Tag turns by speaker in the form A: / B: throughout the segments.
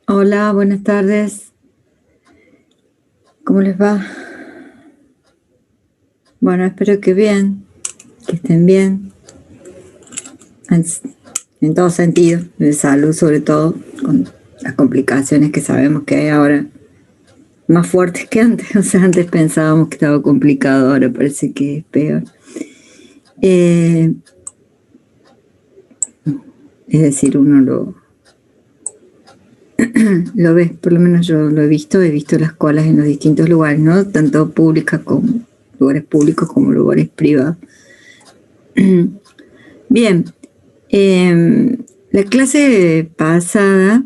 A: Hola, buenas tardes. ¿Cómo les va? Bueno, espero que bien, que estén bien, en, en todo sentido, de salud sobre todo, con las complicaciones que sabemos que hay ahora, más fuertes que antes. O sea, antes pensábamos que estaba complicado, ahora parece que es peor. Eh, es decir, uno lo ve, por lo menos yo lo he visto las colas en los distintos lugares, ¿no? Tanto públicas como lugares públicos como lugares privados. Bien, la clase pasada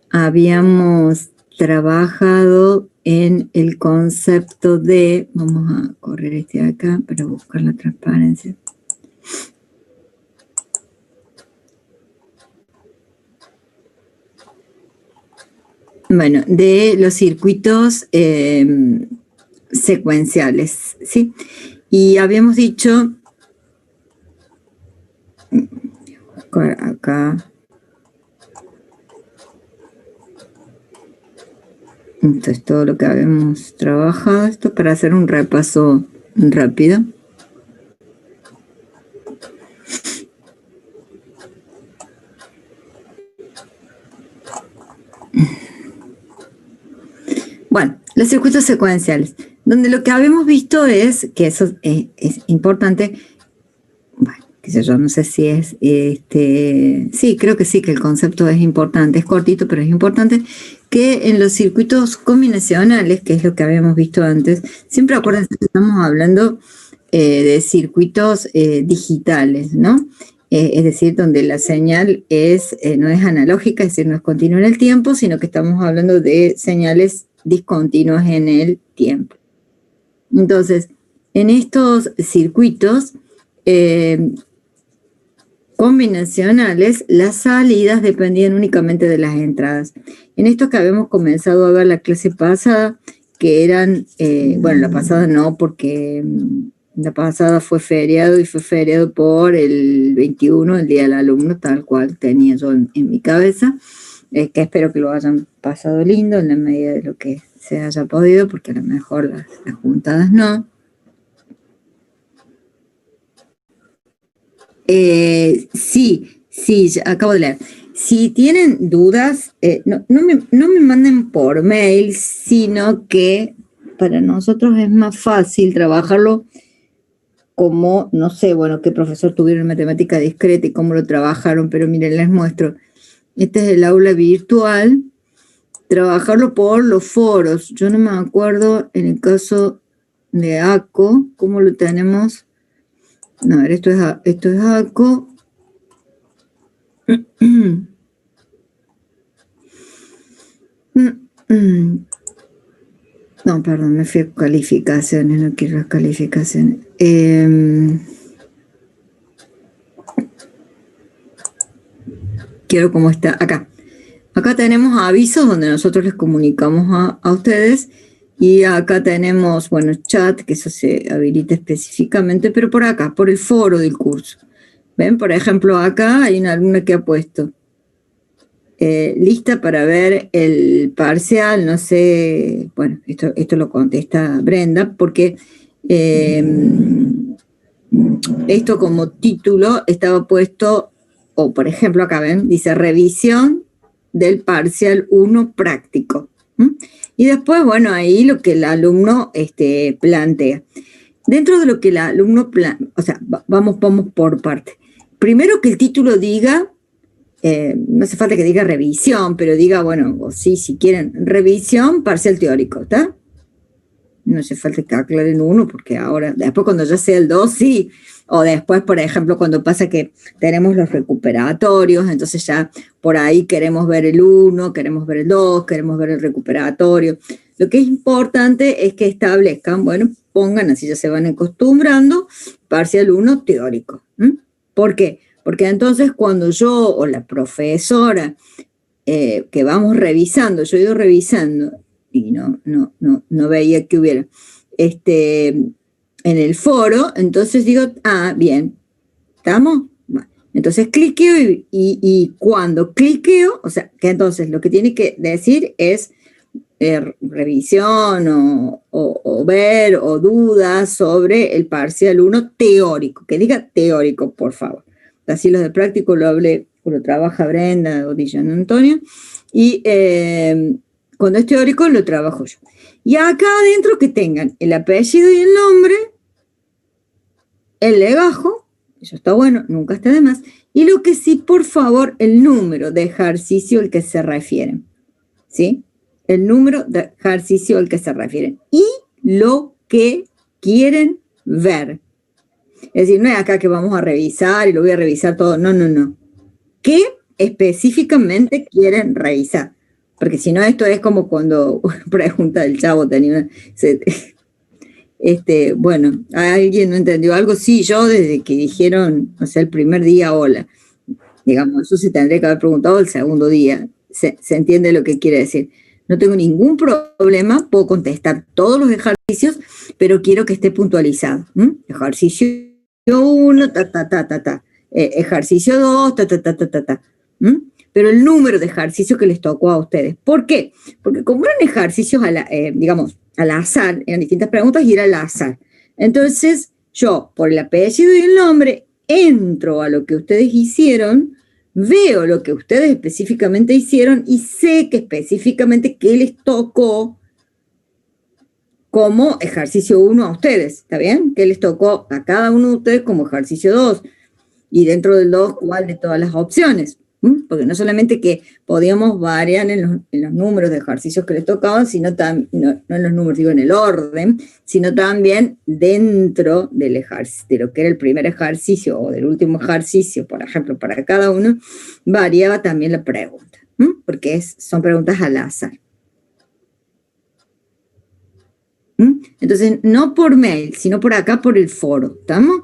A: habíamos trabajado en el concepto de, vamos a correr este de acá para buscar la transparencia. Bueno, de los circuitos secuenciales, ¿sí? Y habíamos dicho, acá, esto es todo lo que habíamos trabajado, esto para hacer un repaso rápido. Bueno, los circuitos secuenciales, donde lo que habíamos visto es que eso es importante. Bueno, qué sé yo, no sé si es, sí, creo que sí, que el concepto es importante, es cortito, pero es importante, que en los circuitos combinacionales, que es lo que habíamos visto antes, siempre acuérdense que estamos hablando de circuitos digitales, ¿no? Es decir, donde la señal no es analógica, es decir, no es continua en el tiempo, sino que estamos hablando de señales discontinuas en el tiempo. Entonces, en estos circuitos combinacionales, las salidas dependían únicamente de las entradas. En esto que habíamos comenzado a ver la clase pasada, que eran, bueno, la pasada no, porque la pasada fue feriado y fue feriado por el 21, el Día del Alumno, tal cual tenía yo en mi cabeza, que espero que lo hayan pasado lindo en la medida de lo que se haya podido, porque a lo mejor las juntadas no. Sí, acabo de leer. Si tienen dudas, no me manden por mail, sino que para nosotros es más fácil trabajarlo como, no sé, bueno, qué profesor tuvieron en matemática discreta y cómo lo trabajaron, pero miren, les muestro. Este es el aula virtual, trabajarlo por los foros. Yo no me acuerdo en el caso de ACO, ¿cómo lo tenemos? No, a ver, esto es ACO. No, perdón, me fui a calificaciones, no quiero las calificaciones. Quiero cómo está acá. Acá tenemos avisos donde nosotros les comunicamos a ustedes, y acá tenemos, bueno, chat, que eso se habilita específicamente, pero por acá, por el foro del curso. ¿Ven? Por ejemplo, acá hay una alumna que ha puesto lista para ver el parcial, no sé, bueno, esto lo contesta Brenda, porque esto como título estaba puesto, o por ejemplo acá ven, dice revisión del parcial 1 práctico. Y después, bueno, ahí lo que el alumno plantea. Dentro de lo que el alumno o sea, vamos por parte. Primero que el título diga, no hace falta que diga revisión, pero diga, bueno, o sí, si quieren, revisión parcial teórico, ¿está? No hace falta que aclaren uno, porque ahora, después cuando ya sea el 2, sí. O después, por ejemplo, cuando pasa que tenemos los recuperatorios, entonces ya por ahí queremos ver el 1, queremos ver el 2, queremos ver el recuperatorio. Lo que es importante es que establezcan, bueno, pongan, así ya se van acostumbrando, parcial 1 teórico. ¿Por qué? Porque entonces cuando yo o la profesora que vamos revisando, yo he ido revisando y no veía que hubiera en el foro, entonces digo, bien, ¿estamos? Bueno, Entonces cliqueo y cuando cliqueo, o sea, que entonces lo que tiene que decir es revisión o ver o dudas sobre el parcial 1 teórico, que diga teórico, por favor. Así los de práctico lo trabaja Brenda o Dillon Antonio, y cuando es teórico lo trabajo yo. Y acá adentro que tengan el apellido y el nombre, el legajo, eso está bueno, nunca está de más, y lo que sí, por favor, el número de ejercicio al que se refieren, ¿sí? El número de ejercicio al que se refieren y lo que quieren ver. Es decir, no es acá que vamos a revisar y lo voy a revisar todo, no. ¿Qué específicamente quieren revisar? Porque si no, esto es como cuando pregunta el chavo tenía bueno, ¿alguien no entendió algo? Sí, yo desde que dijeron, o sea, el primer día, hola. Digamos, eso se tendría que haber preguntado el segundo día. Se entiende lo que quiere decir. No tengo ningún problema, puedo contestar todos los ejercicios, pero quiero que esté puntualizado. Ejercicio 1, ejercicio 2, Pero el número de ejercicios que les tocó a ustedes. ¿Por qué? Porque como eran ejercicios, digamos, al azar, eran distintas preguntas y era al azar. Entonces, yo, por el apellido y el nombre, entro a lo que ustedes hicieron, veo lo que ustedes específicamente hicieron y sé que específicamente qué les tocó como ejercicio 1 a ustedes, ¿está bien? ¿Qué les tocó a cada uno de ustedes como ejercicio 2? Y dentro del 2, ¿cuál de todas las opciones? Porque no solamente que podíamos variar en los números de ejercicios que les tocaban, sino no en los números, digo en el orden, sino también dentro del ejercicio, de lo que era el primer ejercicio o del último ejercicio, por ejemplo, para cada uno, variaba también la pregunta, porque son preguntas al azar. Entonces, no por mail, sino por acá, por el foro, ¿estamos?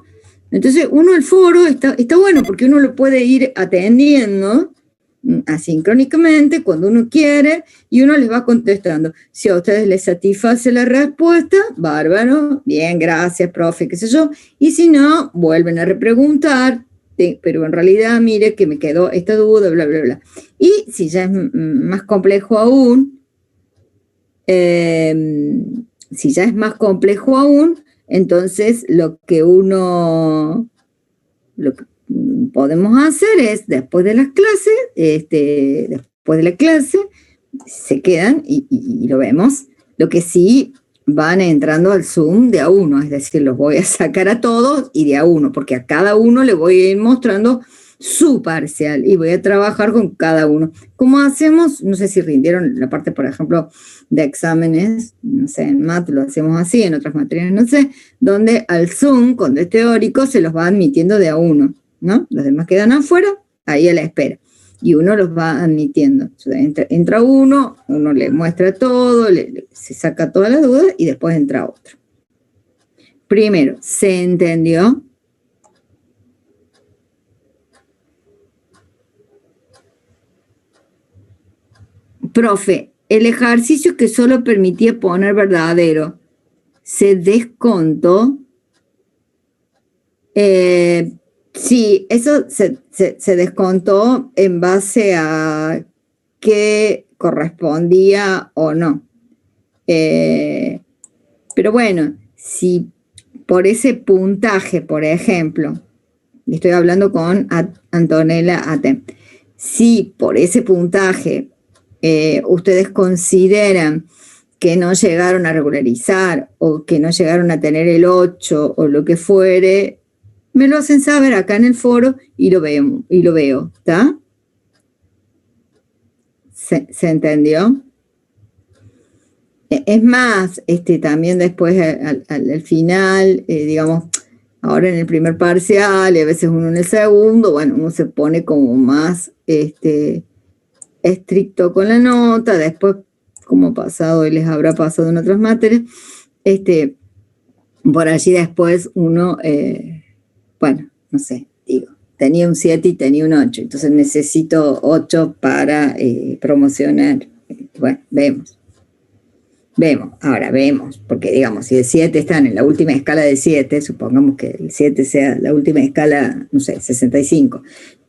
A: Entonces, el foro está bueno porque uno lo puede ir atendiendo asincrónicamente cuando uno quiere y uno les va contestando. Si a ustedes les satisface la respuesta, bárbaro, bien, gracias, profe, qué sé yo. Y si no, vuelven a repreguntar, pero en realidad, mire que me quedó esta duda, bla, bla, bla. Y si ya es más complejo aún, entonces lo que podemos hacer es, después de las clases, después de la clase, se quedan y lo vemos. Lo que sí van entrando al Zoom de a uno, es decir, los voy a sacar a todos y de a uno, porque a cada uno le voy a ir mostrando su parcial y voy a trabajar con cada uno. ¿Cómo hacemos? No sé si rindieron la parte, por ejemplo, de exámenes, no sé, en MAT lo hacemos así, en otras materias no sé, donde al Zoom, cuando es teórico, se los va admitiendo de a uno, ¿no? Los demás quedan afuera, ahí a la espera. Y uno los va admitiendo. Entra uno le muestra todo, se saca todas las dudas y después entra otro. Primero, ¿se entendió? Profe, el ejercicio que solo permitía poner verdadero, ¿se descontó? Sí, eso se descontó en base a qué correspondía o no. Pero bueno, si por ese puntaje, por ejemplo, estoy hablando con Antonella Atem, si por ese puntaje ustedes consideran que no llegaron a regularizar o que no llegaron a tener el 8 o lo que fuere, me lo hacen saber acá en el foro y lo veo, ¿está? ¿Se entendió? Es más, también después al final, digamos, ahora en el primer parcial y a veces uno en el segundo, bueno, uno se pone como más estricto con la nota, después, como pasado y les habrá pasado en otras materias, por allí después uno, bueno, no sé, digo, tenía un 7 y tenía un 8, entonces necesito 8 para promocionar. Bueno, vemos. ahora vemos, porque digamos, si el 7 están en la última escala de 7, supongamos que el 7 sea la última escala, no sé, 65,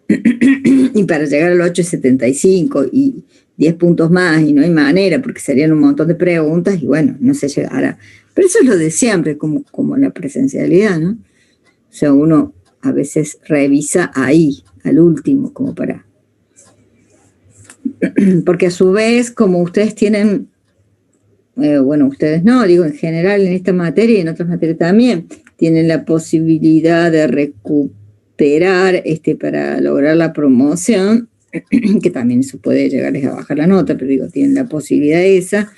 A: y para llegar al 8 es 75, y 10 puntos más, y no hay manera, porque serían un montón de preguntas, y bueno, no se llegará. Pero eso es lo de siempre, como la presencialidad, ¿no? O sea, uno a veces revisa ahí, al último, como para... Porque a su vez, como ustedes tienen... bueno, ustedes no, digo en general en esta materia y en otras materias también, tienen la posibilidad de recuperar para lograr la promoción, que también eso puede llegar a bajar la nota, pero digo, tienen la posibilidad esa.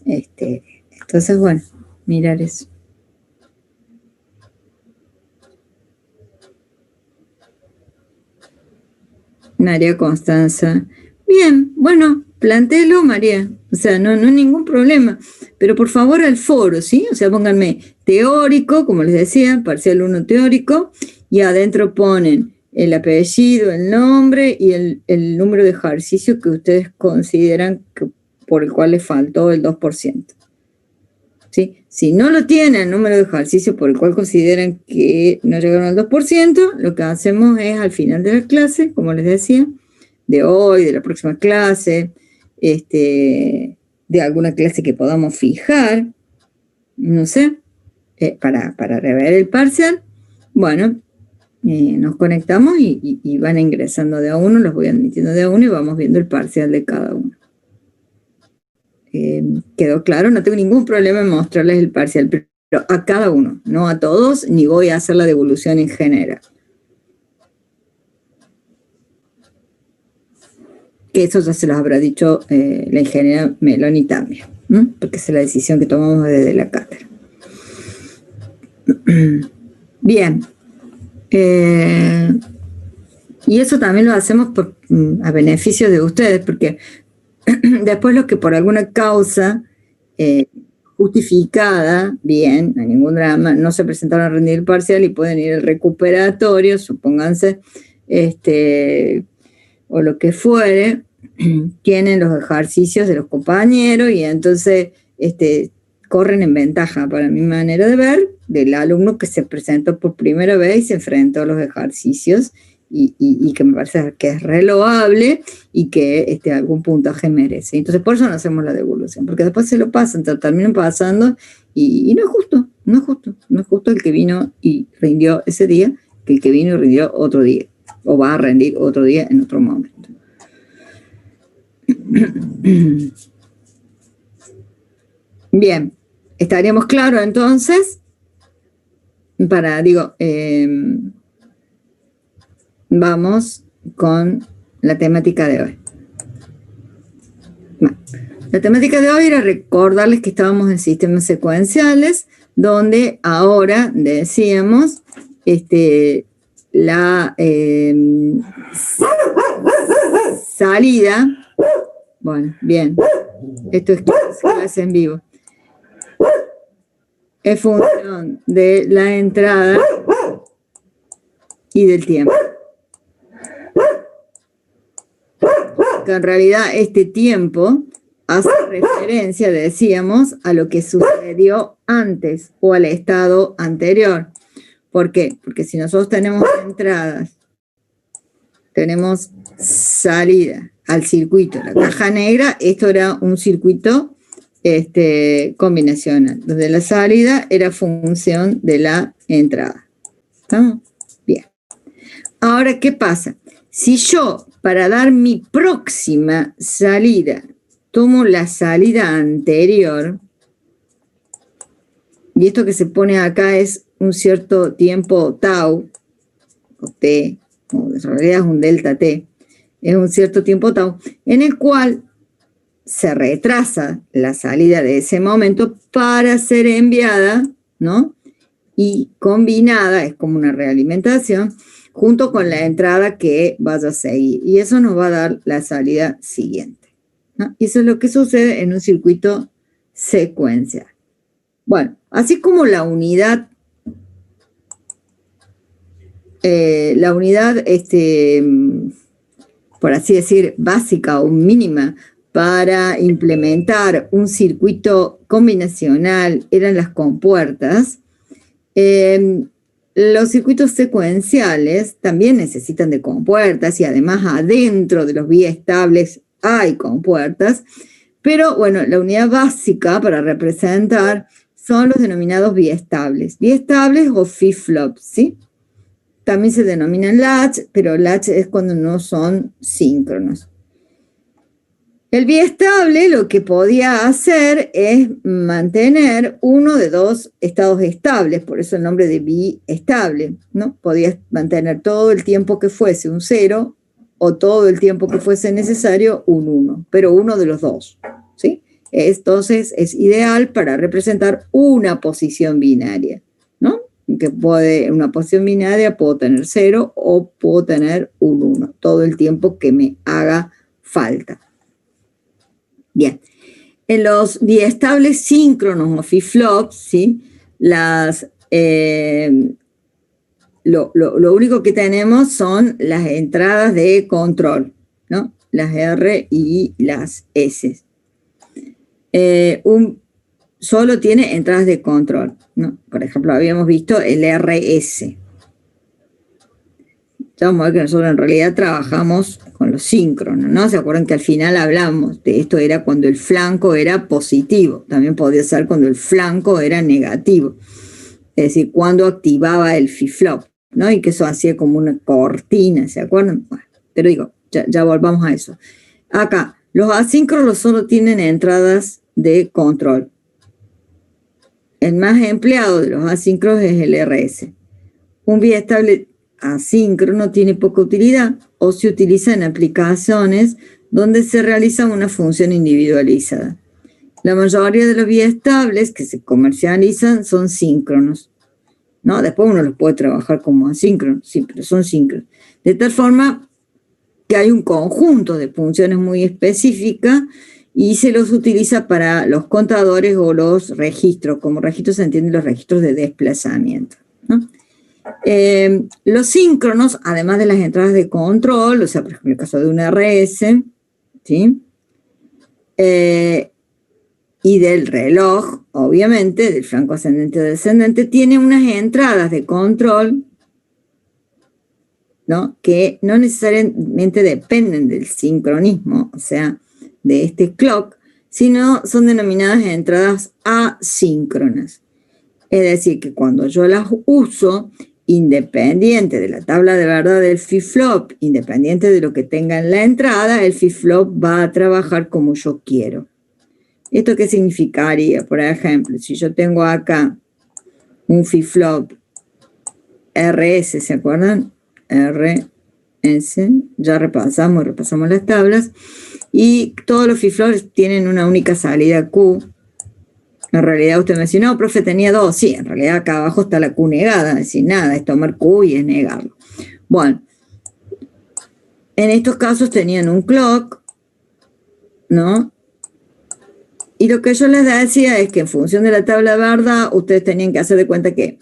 A: Entonces, bueno, mirar eso. María Constanza. Bien, bueno, plantéelo, María. O sea, no hay ningún problema. Pero por favor al foro, ¿sí? O sea, pónganme teórico, como les decía, parcial 1 teórico, y adentro ponen el apellido, el nombre y el número de ejercicio que ustedes consideran por el cual les faltó el 2%. ¿Sí? Si no lo tienen, el número de ejercicio por el cual consideran que no llegaron al 2%, lo que hacemos es al final de la clase, como les decía, de hoy, de la próxima clase, de alguna clase que podamos fijar, no sé, para rever el parcial, bueno, nos conectamos y van ingresando de a uno, los voy admitiendo de a uno y vamos viendo el parcial de cada uno. ¿Quedó claro? No tengo ningún problema en mostrarles el parcial, pero a cada uno, no a todos, ni voy a hacer la devolución en general. Que eso ya se los habrá dicho la ingeniera Meloni también, porque es la decisión que tomamos desde la cátedra. Bien. Y eso también lo hacemos a beneficio de ustedes, porque después los que por alguna causa justificada, bien, no hay ningún drama, no se presentaron a rendir el parcial y pueden ir al recuperatorio, supónganse, o lo que fuere, tienen los ejercicios de los compañeros y entonces corren en ventaja, para mi manera de ver, del alumno que se presentó por primera vez y se enfrentó a los ejercicios y que me parece que es reloable y que algún puntaje merece. Entonces, por eso no hacemos la devolución, porque después se lo pasan, terminan pasando y no es justo, no es justo. No es justo el que vino y rindió ese día que el que vino y rindió otro día, o va a rendir otro día en otro momento. Bien, estaríamos claros entonces vamos con la temática de hoy. Bueno, la temática de hoy era recordarles que estábamos en sistemas secuenciales, donde ahora decíamos la salida. Bueno, bien, esto es clase en vivo. Es función de la entrada y del tiempo. Que en realidad este tiempo hace referencia, decíamos, a lo que sucedió antes o al estado anterior. ¿Por qué? Porque si nosotros tenemos entradas, tenemos salida al circuito, la caja negra, esto era un circuito combinacional, donde la salida era función de la entrada. ¿Estamos? Bien. Ahora, ¿qué pasa? Si yo, para dar mi próxima salida, tomo la salida anterior, y esto que se pone acá es un cierto tiempo tau, o t, o en realidad es un delta t, es un cierto tiempo tau, en el cual se retrasa la salida de ese momento para ser enviada, ¿no? Y combinada, es como una realimentación, junto con la entrada que vaya a seguir. Y eso nos va a dar la salida siguiente, ¿no? Y eso es lo que sucede en un circuito secuencial. Bueno, así como la unidad, por así decir, básica o mínima para implementar un circuito combinacional eran las compuertas. Los circuitos secuenciales también necesitan de compuertas y además adentro de los biestables hay compuertas, pero bueno, la unidad básica para representar son los denominados biestables o flip-flops, ¿sí? También se denominan latch, pero latch es cuando no son síncronos. El biestable lo que podía hacer es mantener uno de dos estados estables, por eso el nombre de biestable, ¿no? Podía mantener todo el tiempo que fuese un 0 o todo el tiempo que fuese necesario un 1, pero uno de los dos, ¿sí? Entonces es ideal para representar una posición binaria, ¿no? Que una posición binaria puedo tener 0 o puedo tener un 1, todo el tiempo que me haga falta. Bien, en los biestables síncronos o flip-flops, ¿sí? Lo único que tenemos son las entradas de control, ¿no? Las R y las S. Solo tiene entradas de control, ¿no? Por ejemplo, habíamos visto el RS. Ya vamos a ver que nosotros en realidad trabajamos con los síncronos, ¿no? ¿Se acuerdan que al final hablamos de esto? Era cuando el flanco era positivo. También podía ser cuando el flanco era negativo. Es decir, cuando activaba el flip-flop, ¿no? Y que eso hacía como una cortina, ¿se acuerdan? Bueno, pero digo, ya volvamos a eso. Acá, los asíncronos solo tienen entradas de control. El más empleado de los asíncronos es el RS. Un biestable asíncrono tiene poca utilidad o se utiliza en aplicaciones donde se realiza una función individualizada. La mayoría de los biestables que se comercializan son síncronos, ¿no? Después uno los puede trabajar como asíncronos, sí, pero son síncronos. De tal forma que hay un conjunto de funciones muy específicas y se los utiliza para los contadores o los registros. Como registros se entienden los registros de desplazamiento, ¿no? Los síncronos, además de las entradas de control, o sea, por ejemplo, en el caso de un RS, ¿sí? Y del reloj, obviamente, del flanco ascendente o descendente, tiene unas entradas de control, ¿no? Que no necesariamente dependen del sincronismo, o sea, de este clock, sino son denominadas entradas asíncronas. Es decir, que cuando yo las uso, independiente de la tabla de verdad del flip-flop, independiente de lo que tenga en la entrada, el flip-flop va a trabajar como yo quiero. ¿Esto qué significaría? Por ejemplo, si yo tengo acá un flip-flop RS, ¿se acuerdan? RS, ya repasamos las tablas, y todos los flip-flops tienen una única salida Q. En realidad usted me dice, no, profe, tenía dos. Sí, en realidad acá abajo está la Q negada, es decir, nada, es tomar Q y es negarlo. Bueno, en estos casos tenían un clock, ¿no? Y lo que yo les decía es que en función de la tabla de verdad, ustedes tenían que hacer de cuenta que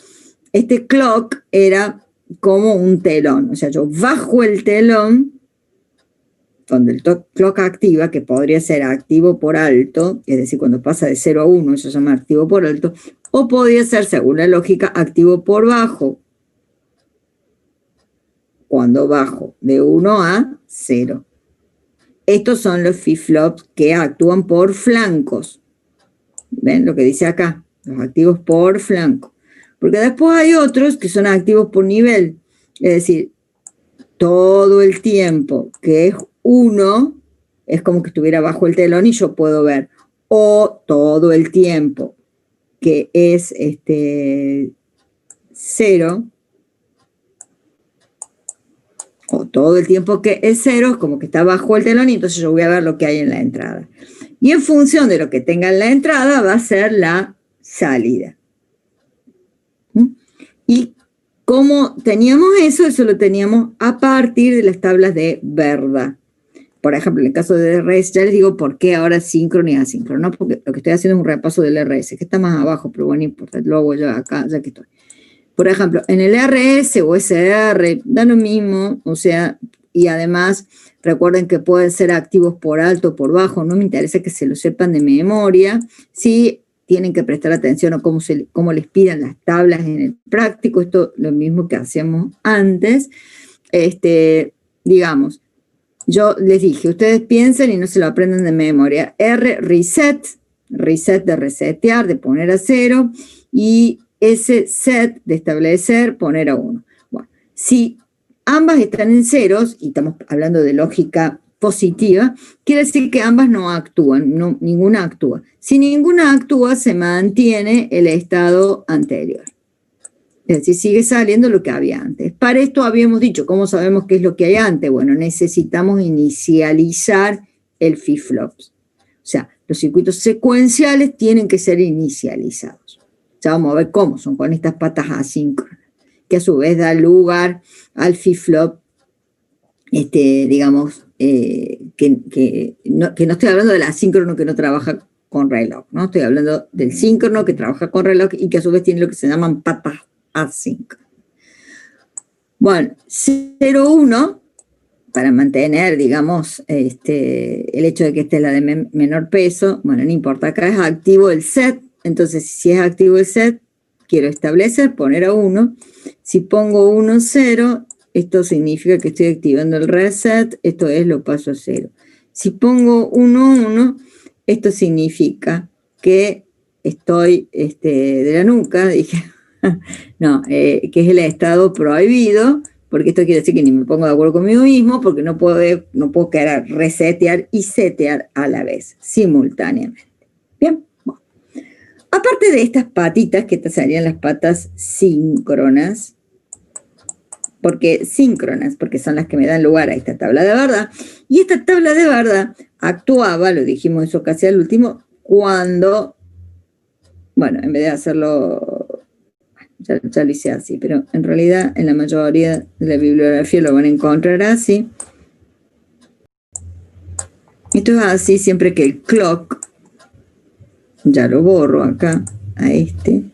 A: este clock era como un telón. O sea, yo bajo el telón, donde el clock activa, que podría ser activo por alto, es decir, cuando pasa de 0 a 1, eso se llama activo por alto, o podría ser, según la lógica, activo por bajo, cuando bajo de 1 a 0. Estos son los flip-flops que actúan por flancos. ¿Ven lo que dice acá? Los activos por flanco. Porque después hay otros que son activos por nivel. Es decir, todo el tiempo que es 1, es como que estuviera bajo el telón y yo puedo ver. O todo el tiempo que es 0, o todo el tiempo que es 0, es como que está bajo el telón y entonces yo voy a ver lo que hay en la entrada. Y en función de lo que tenga en la entrada va a ser la salida. Y como teníamos eso lo teníamos a partir de las tablas de verdad. Por ejemplo, en el caso del RS, ya les digo por qué ahora síncrono y asíncrono, ¿no? Porque lo que estoy haciendo es un repaso del RS, que está más abajo, pero bueno, no importa, lo hago yo acá, ya que estoy. Por ejemplo, en el RS o SR, da lo mismo, o sea, y además recuerden que pueden ser activos por alto o por bajo, no me interesa que se lo sepan de memoria, sí tienen que prestar atención a cómo les pidan las tablas en el práctico, esto es lo mismo que hacíamos antes, digamos, yo les dije, ustedes piensen y no se lo aprendan de memoria, reset de resetear, de poner a 0, y ese set de establecer, poner a 1. Bueno, si ambas están en ceros, y estamos hablando de lógica positiva, quiere decir que ambas no actúan, ninguna actúa. Si ninguna actúa, se mantiene el estado anterior. Es decir, sigue saliendo lo que había antes. Para esto habíamos dicho, ¿cómo sabemos qué es lo que hay antes? Bueno, necesitamos inicializar el flip-flop. O sea, los circuitos secuenciales tienen que ser inicializados. Ya vamos a ver cómo son con estas patas asíncronas, que a su vez da lugar al flip-flop, digamos, que no estoy hablando del asíncrono que no trabaja con reloj, ¿no? Estoy hablando del síncrono que trabaja con reloj y que a su vez tiene lo que se llaman patas asíncronas. Bueno, 0, 1, para mantener, digamos, el hecho de que esta es la de menor peso, bueno, no importa, acá es activo el set, entonces si es activo el set, quiero establecer, poner a 1, si pongo 1, 0, esto significa que estoy activando el reset, esto es, lo paso a 0. Si pongo 1, 1, esto significa que estoy de la nuca, dije, no, que es el estado prohibido, porque esto quiere decir que ni me pongo de acuerdo conmigo mismo, porque no puedo querer resetear y setear a la vez, simultáneamente. Bien, bueno. Aparte de estas patitas, que estas serían las patas síncronas, porque son las que me dan lugar a esta tabla de verdad, y esta tabla de verdad actuaba, lo dijimos eso casi al último, cuando, bueno, en vez de hacerlo, ya lo hice así, pero en realidad en la mayoría de la bibliografía lo van a encontrar así. Esto es así siempre que el clock, ya lo borro acá, a este.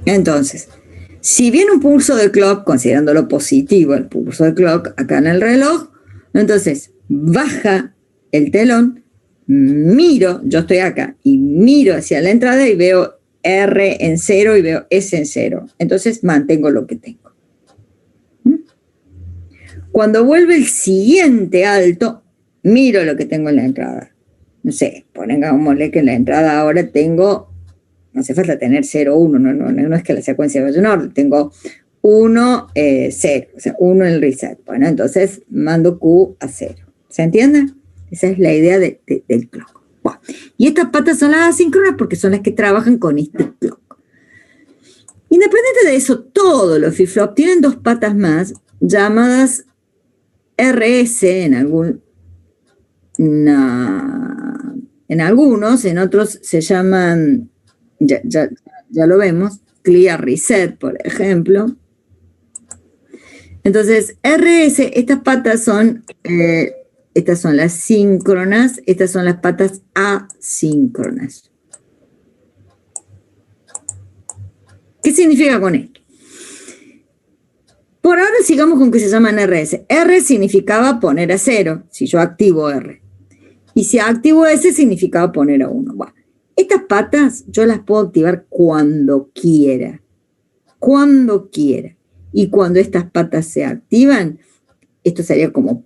A: Entonces, si viene un pulso de clock, considerándolo positivo el pulso de clock acá en el reloj, entonces baja el telón, miro, yo estoy acá, y miro hacia la entrada y veo R en 0 y veo S en 0. Entonces mantengo lo que tengo. Cuando vuelve el siguiente alto, miro lo que tengo en la entrada. No sé, pongámosle que en la entrada ahora tengo, no hace falta tener 0, 1, no es que la secuencia vaya en orden, tengo 1, 0, o sea, 1 en el reset. Bueno, entonces mando Q a 0. ¿Se entiende? Esa es la idea del clock. Bueno, y estas patas son las asíncronas porque son las que trabajan con este clock. Independiente de eso, todos los flip-flop tienen dos patas más llamadas RS en algunos, en otros se llaman, ya lo vemos, clear reset, por ejemplo. Entonces, RS, estas patas son, estas son las síncronas, estas son las patas asíncronas. ¿Qué significa con esto? Por ahora sigamos con que se llaman RS. R significaba poner a 0, si yo activo R. Y si activo S significaba poner a 1. Bueno, estas patas yo las puedo activar cuando quiera. Cuando quiera. Y cuando estas patas se activan, esto sería como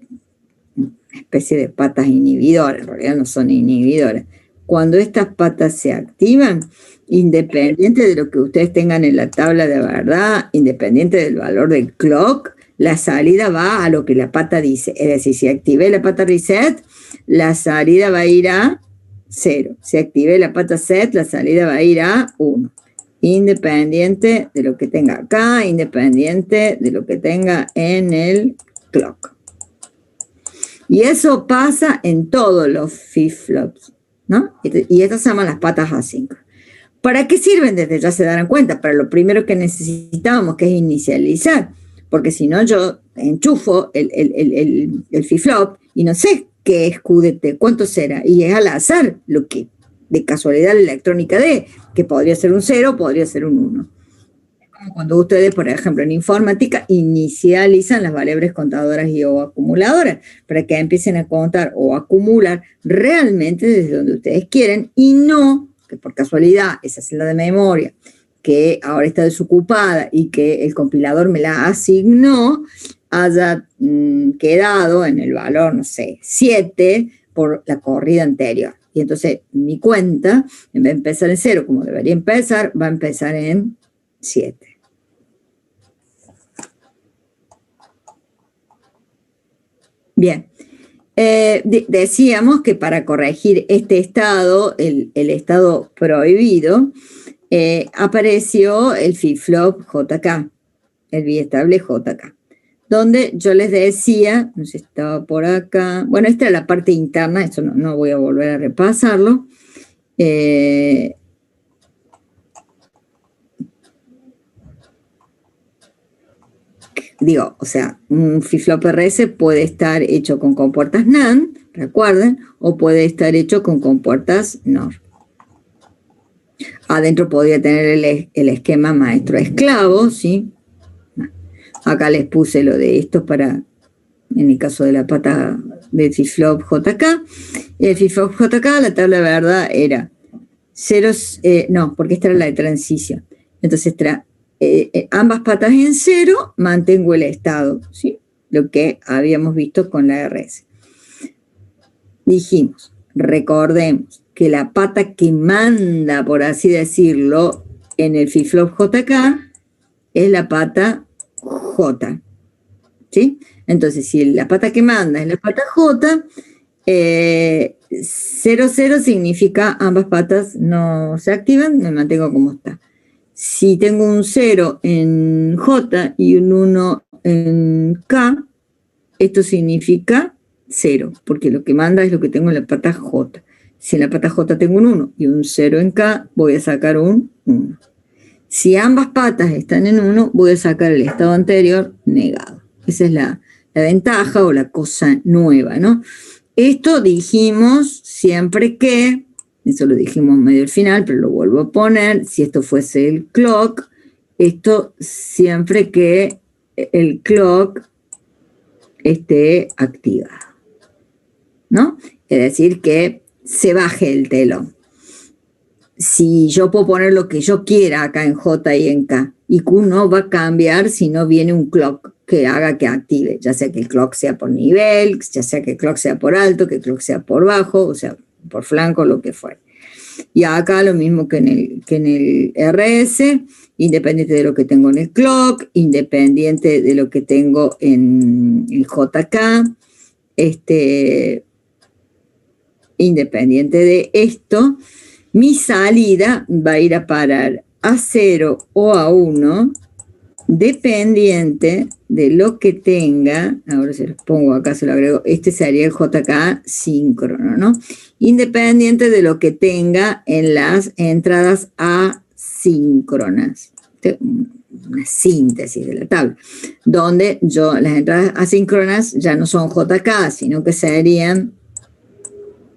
A: una especie de patas inhibidoras, en realidad no son inhibidoras. Cuando estas patas se activan, independiente de lo que ustedes tengan en la tabla de verdad, independiente del valor del clock, la salida va a lo que la pata dice. Es decir, si activé la pata reset, la salida va a ir a 0. Si activé la pata set, la salida va a ir a 1. Independiente de lo que tenga acá, independiente de lo que tenga en el clock. Y eso pasa en todos los flip-flops, ¿no? Y estas se llaman las patas asíncronas. ¿Para qué sirven? Desde ya se darán cuenta. Para lo primero que necesitábamos, que es inicializar. Porque si no, yo enchufo el flip-flop y no sé qué es QDT, cuánto será. Y es al azar lo que de casualidad la electrónica D, que podría ser un 0, podría ser un 1. Como cuando ustedes, por ejemplo, en informática, inicializan las variables contadoras y o acumuladoras, para que empiecen a contar o acumular realmente desde donde ustedes quieren, y no que por casualidad esa celda de memoria que ahora está desocupada y que el compilador me la asignó, haya quedado en el valor, no sé, 7 por la corrida anterior. Y entonces mi cuenta, en vez de empezar en 0 como debería empezar, va a empezar en 7. Bien. Decíamos que para corregir este estado, el estado prohibido, apareció el flip-flop JK, el biestable JK, donde yo les decía, no sé si estaba por acá, bueno, esta era la parte interna, esto no voy a volver a repasarlo. Digo, o sea, un flip-flop RS puede estar hecho con compuertas NAND, recuerden, o puede estar hecho con compuertas NOR. Adentro podría tener el esquema maestro-esclavo, ¿sí? Acá les puse lo de esto para, en el caso de la pata del flip-flop JK. El flip-flop JK, la tabla de verdad era ceros, no, porque esta era la de transición. Entonces, ambas patas en 0, mantengo el estado, ¿sí? Lo que habíamos visto con la RS. Dijimos, recordemos que la pata que manda, por así decirlo, en el flip-flop JK es la pata J, ¿sí? Entonces, si la pata que manda es la pata J, 0, 0 significa ambas patas no se activan, me mantengo como está. Si tengo un 0 en J y un 1 en K, esto significa 0, porque lo que manda es lo que tengo en la pata J. Si en la pata J tengo un 1 y un 0 en K, voy a sacar un 1. Si ambas patas están en 1, voy a sacar el estado anterior negado. Esa es la ventaja o la cosa nueva, ¿no? Esto dijimos siempre que, eso lo dijimos medio al final, pero lo vuelvo a poner, si esto fuese el clock, esto siempre que el clock esté activado, ¿no? Es decir, que se baje el telón. Si yo puedo poner lo que yo quiera acá en J y en K, y Q no va a cambiar si no viene un clock que haga que active, ya sea que el clock sea por nivel, ya sea que el clock sea por alto, que el clock sea por bajo, o sea, por flanco, lo que fuera. Y acá lo mismo que en el RS, independiente de lo que tengo en el clock, independiente de lo que tengo en el JK, independiente de esto, mi salida va a ir a parar a 0 o a 1, dependiente de lo que tenga, ahora se los pongo acá, se lo agrego, este sería el JK síncrono, ¿no? Independiente de lo que tenga en las entradas asíncronas. Una síntesis de la tabla, donde las entradas asíncronas ya no son JK, sino que serían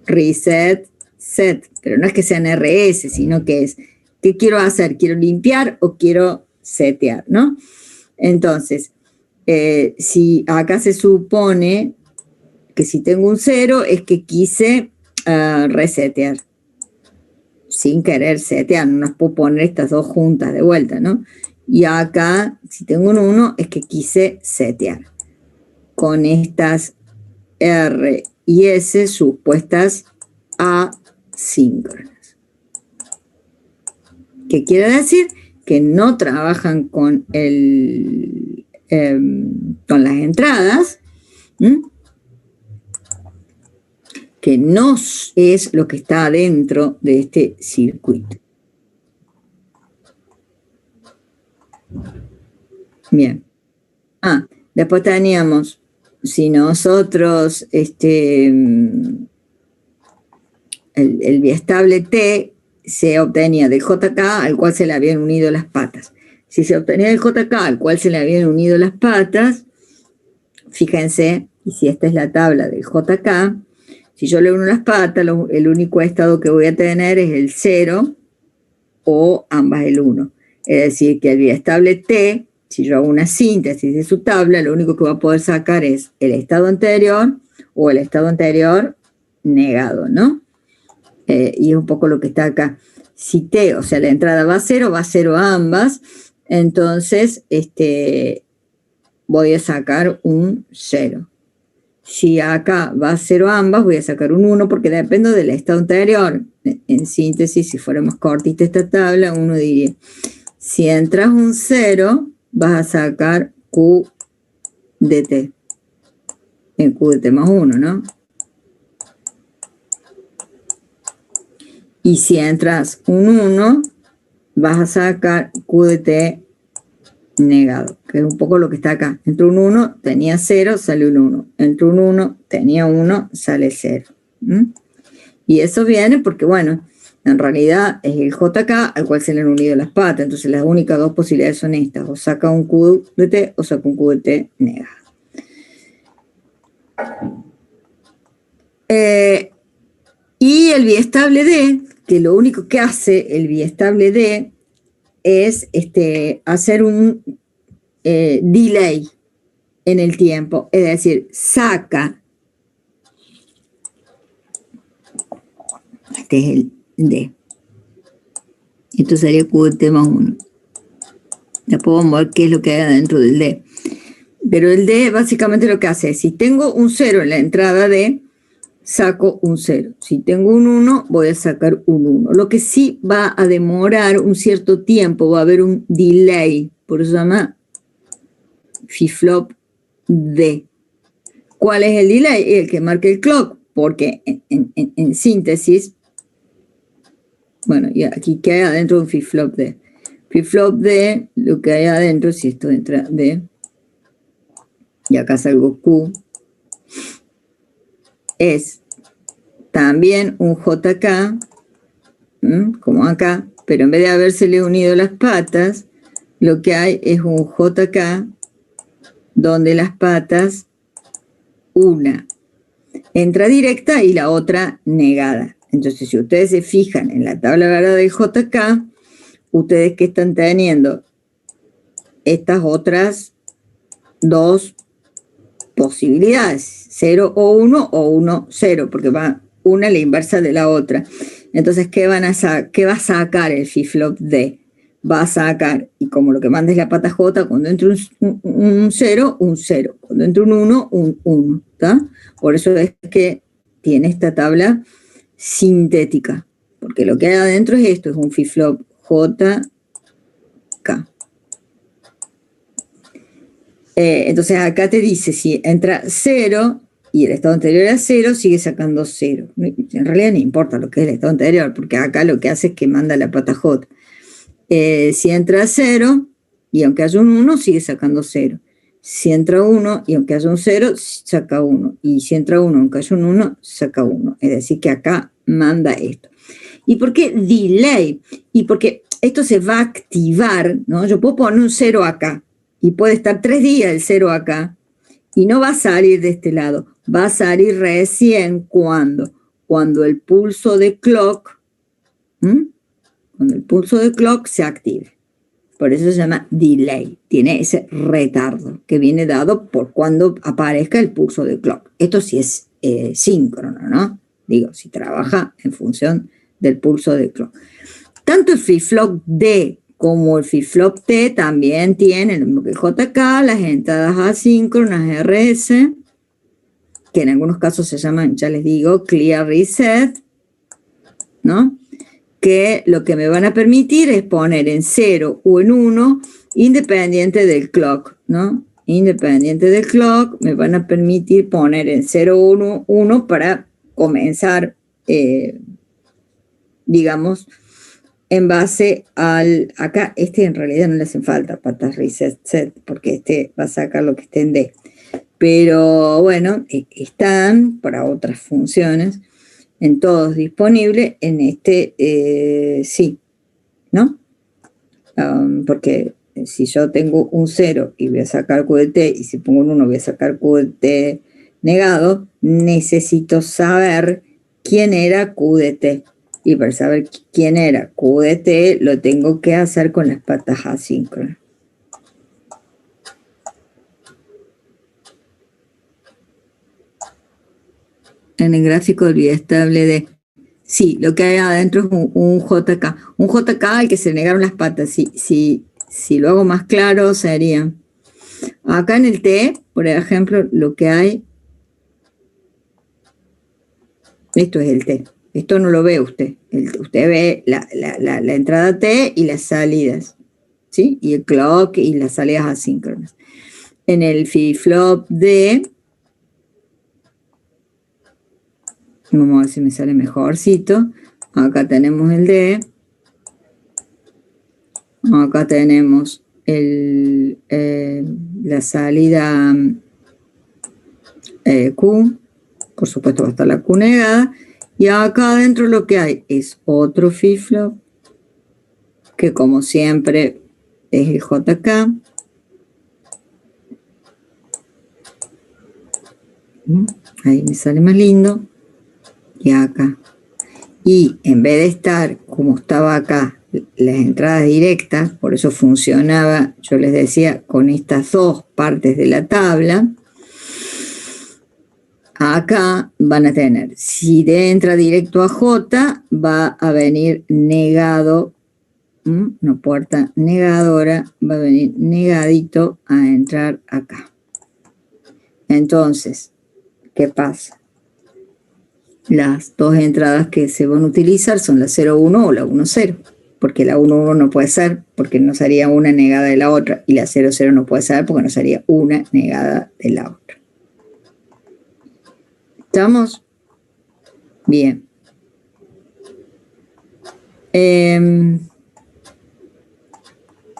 A: reset, set, pero no es que sean RS, sino que es, ¿qué quiero hacer? ¿Quiero limpiar o quiero setear, no? Entonces, si acá se supone que si tengo un 0 es que quise resetear, sin querer setear, no las puedo poner estas dos juntas de vuelta, ¿no? Y acá, si tengo un 1, es que quise setear, con estas R y S supuestas asíncronas. ¿Qué quiere decir? Que no trabajan con con las entradas, que no es lo que está dentro de este circuito. Bien. Después teníamos, si nosotros, el biestable T se obtenía del JK al cual se le habían unido las patas. Si se obtenía del JK al cual se le habían unido las patas, fíjense, y si esta es la tabla del JK, Si yo le uno las patas, el único estado que voy a tener es el 0 o ambas el 1. Es decir, que el biestable T, si yo hago una síntesis de su tabla, lo único que va a poder sacar es el estado anterior o el estado anterior negado, ¿no? Y es un poco lo que está acá. Si T, o sea, la entrada va a 0 a ambas, entonces voy a sacar un 0. Si acá va a 0 ambas, voy a sacar un 1 porque dependo del estado anterior. En síntesis, si fuera más cortita esta tabla, uno diría, si entras un 0, vas a sacar Q de T. En Q de T más 1, ¿no? Y si entras un 1, vas a sacar Q de T negado, que es un poco lo que está acá. Entró un 1, tenía 0, sale un 1. Entró un 1, tenía 1, sale 0. Y eso viene porque, bueno, en realidad es el JK al cual se le han unido las patas. Entonces las únicas dos posibilidades son estas. O saca un Q de T o saca un Q de T negado. Y el biestable D, que lo único que hace el biestable D es hacer un delay en el tiempo, es decir, saca, este es el D, esto sería Q de T más 1. Después vamos a ver qué es lo que hay dentro del D. Pero el D básicamente lo que hace es, si tengo un 0 en la entrada D, saco un 0. Si tengo un 1, voy a sacar un 1. Lo que sí va a demorar un cierto tiempo, va a haber un delay, por eso se llama flip-flop D. ¿Cuál es el delay? El que marca el clock, porque en síntesis, bueno, y aquí que hay adentro un flip-flop D. Flip-flop D, lo que hay adentro, si esto entra D, y acá salgo Q, es también un JK, como acá, pero en vez de habérsele unido las patas, lo que hay es un JK donde las patas, una entra directa y la otra negada. Entonces, si ustedes se fijan en la tabla verdad del JK, ustedes que están teniendo estas otras dos posibilidades, 0 o 1 o 1, 0, porque va una a la inversa de la otra. Entonces, ¿qué va a sacar el flip-flop D? Va a sacar, y como lo que manda es la pata J, cuando entre un 0, un 0. Cuando entre un 1, un 1. ¿Está? Por eso es que tiene esta tabla sintética, porque lo que hay adentro es esto, es un flip-flop JK. Entonces acá te dice, si entra 0 y el estado anterior era 0, sigue sacando 0. En realidad no importa lo que es el estado anterior, porque acá lo que hace es que manda la pata J. Si entra 0, y aunque haya un 1, sigue sacando 0. Si entra 1, y aunque haya un 0, saca 1. Y si entra 1, aunque haya un 1, saca 1. Es decir, que acá manda esto. ¿Y por qué delay? Y porque esto se va a activar, ¿no? Yo puedo poner un 0 acá, y puede estar 3 días el 0 acá, y no va a salir de este lado. Va a salir recién cuando el pulso de clock, cuando el pulso de clock se active. Por eso se llama delay. Tiene ese retardo que viene dado por cuando aparezca el pulso de clock. Esto sí es síncrono, ¿no? Digo, si trabaja en función del pulso de clock. Tanto el flip-flop D como el flip-flop T también tienen, lo mismo que el JK, las entradas asíncronas RS, que en algunos casos se llaman, ya les digo, clear reset, ¿no? Que lo que me van a permitir es poner en 0 o en 1 independiente del clock, ¿no? Independiente del clock, me van a permitir poner en 0 o 1, 1 para comenzar, digamos, en base al, acá en realidad no le hacen falta patas reset set, porque va a sacar lo que esté en D. Pero bueno, están para otras funciones, en todos disponibles, en sí, ¿no? Porque si yo tengo un 0 y voy a sacar QDT, y si pongo un 1 voy a sacar QDT negado, necesito saber quién era Q de T. Y para saber quién era Q de T, lo tengo que hacer con las patas asíncronas. En el gráfico del biestable de... Sí, lo que hay adentro es un JK. Un JK al que se negaron las patas. Si lo hago más claro, sería... Acá en el T, por ejemplo, lo que hay... Esto es el T. Esto no lo ve usted. Usted ve la entrada T y las salidas. ¿Sí? Y el clock y las salidas asíncronas. En el flip-flop D... Vamos a ver si me sale mejorcito. Acá tenemos el D. Acá tenemos la salida Q. Por supuesto va a estar la Q negada. Y acá adentro lo que hay es otro flip-flop, que como siempre es el JK. Ahí me sale más lindo. Y acá. Y en vez de estar como estaba acá, las entradas directas, por eso funcionaba, yo les decía, con estas dos partes de la tabla, acá van a tener, si D entra directo a J, va a venir negado, una puerta negadora, va a venir negadito a entrar acá. Entonces, ¿qué pasa? Las dos entradas que se van a utilizar son la 0,1 o la 1,0, porque la 1,1 no puede ser, porque no sería una negada de la otra, y la 0,0 no puede ser, porque no sería una negada de la otra. ¿Estamos? Bien.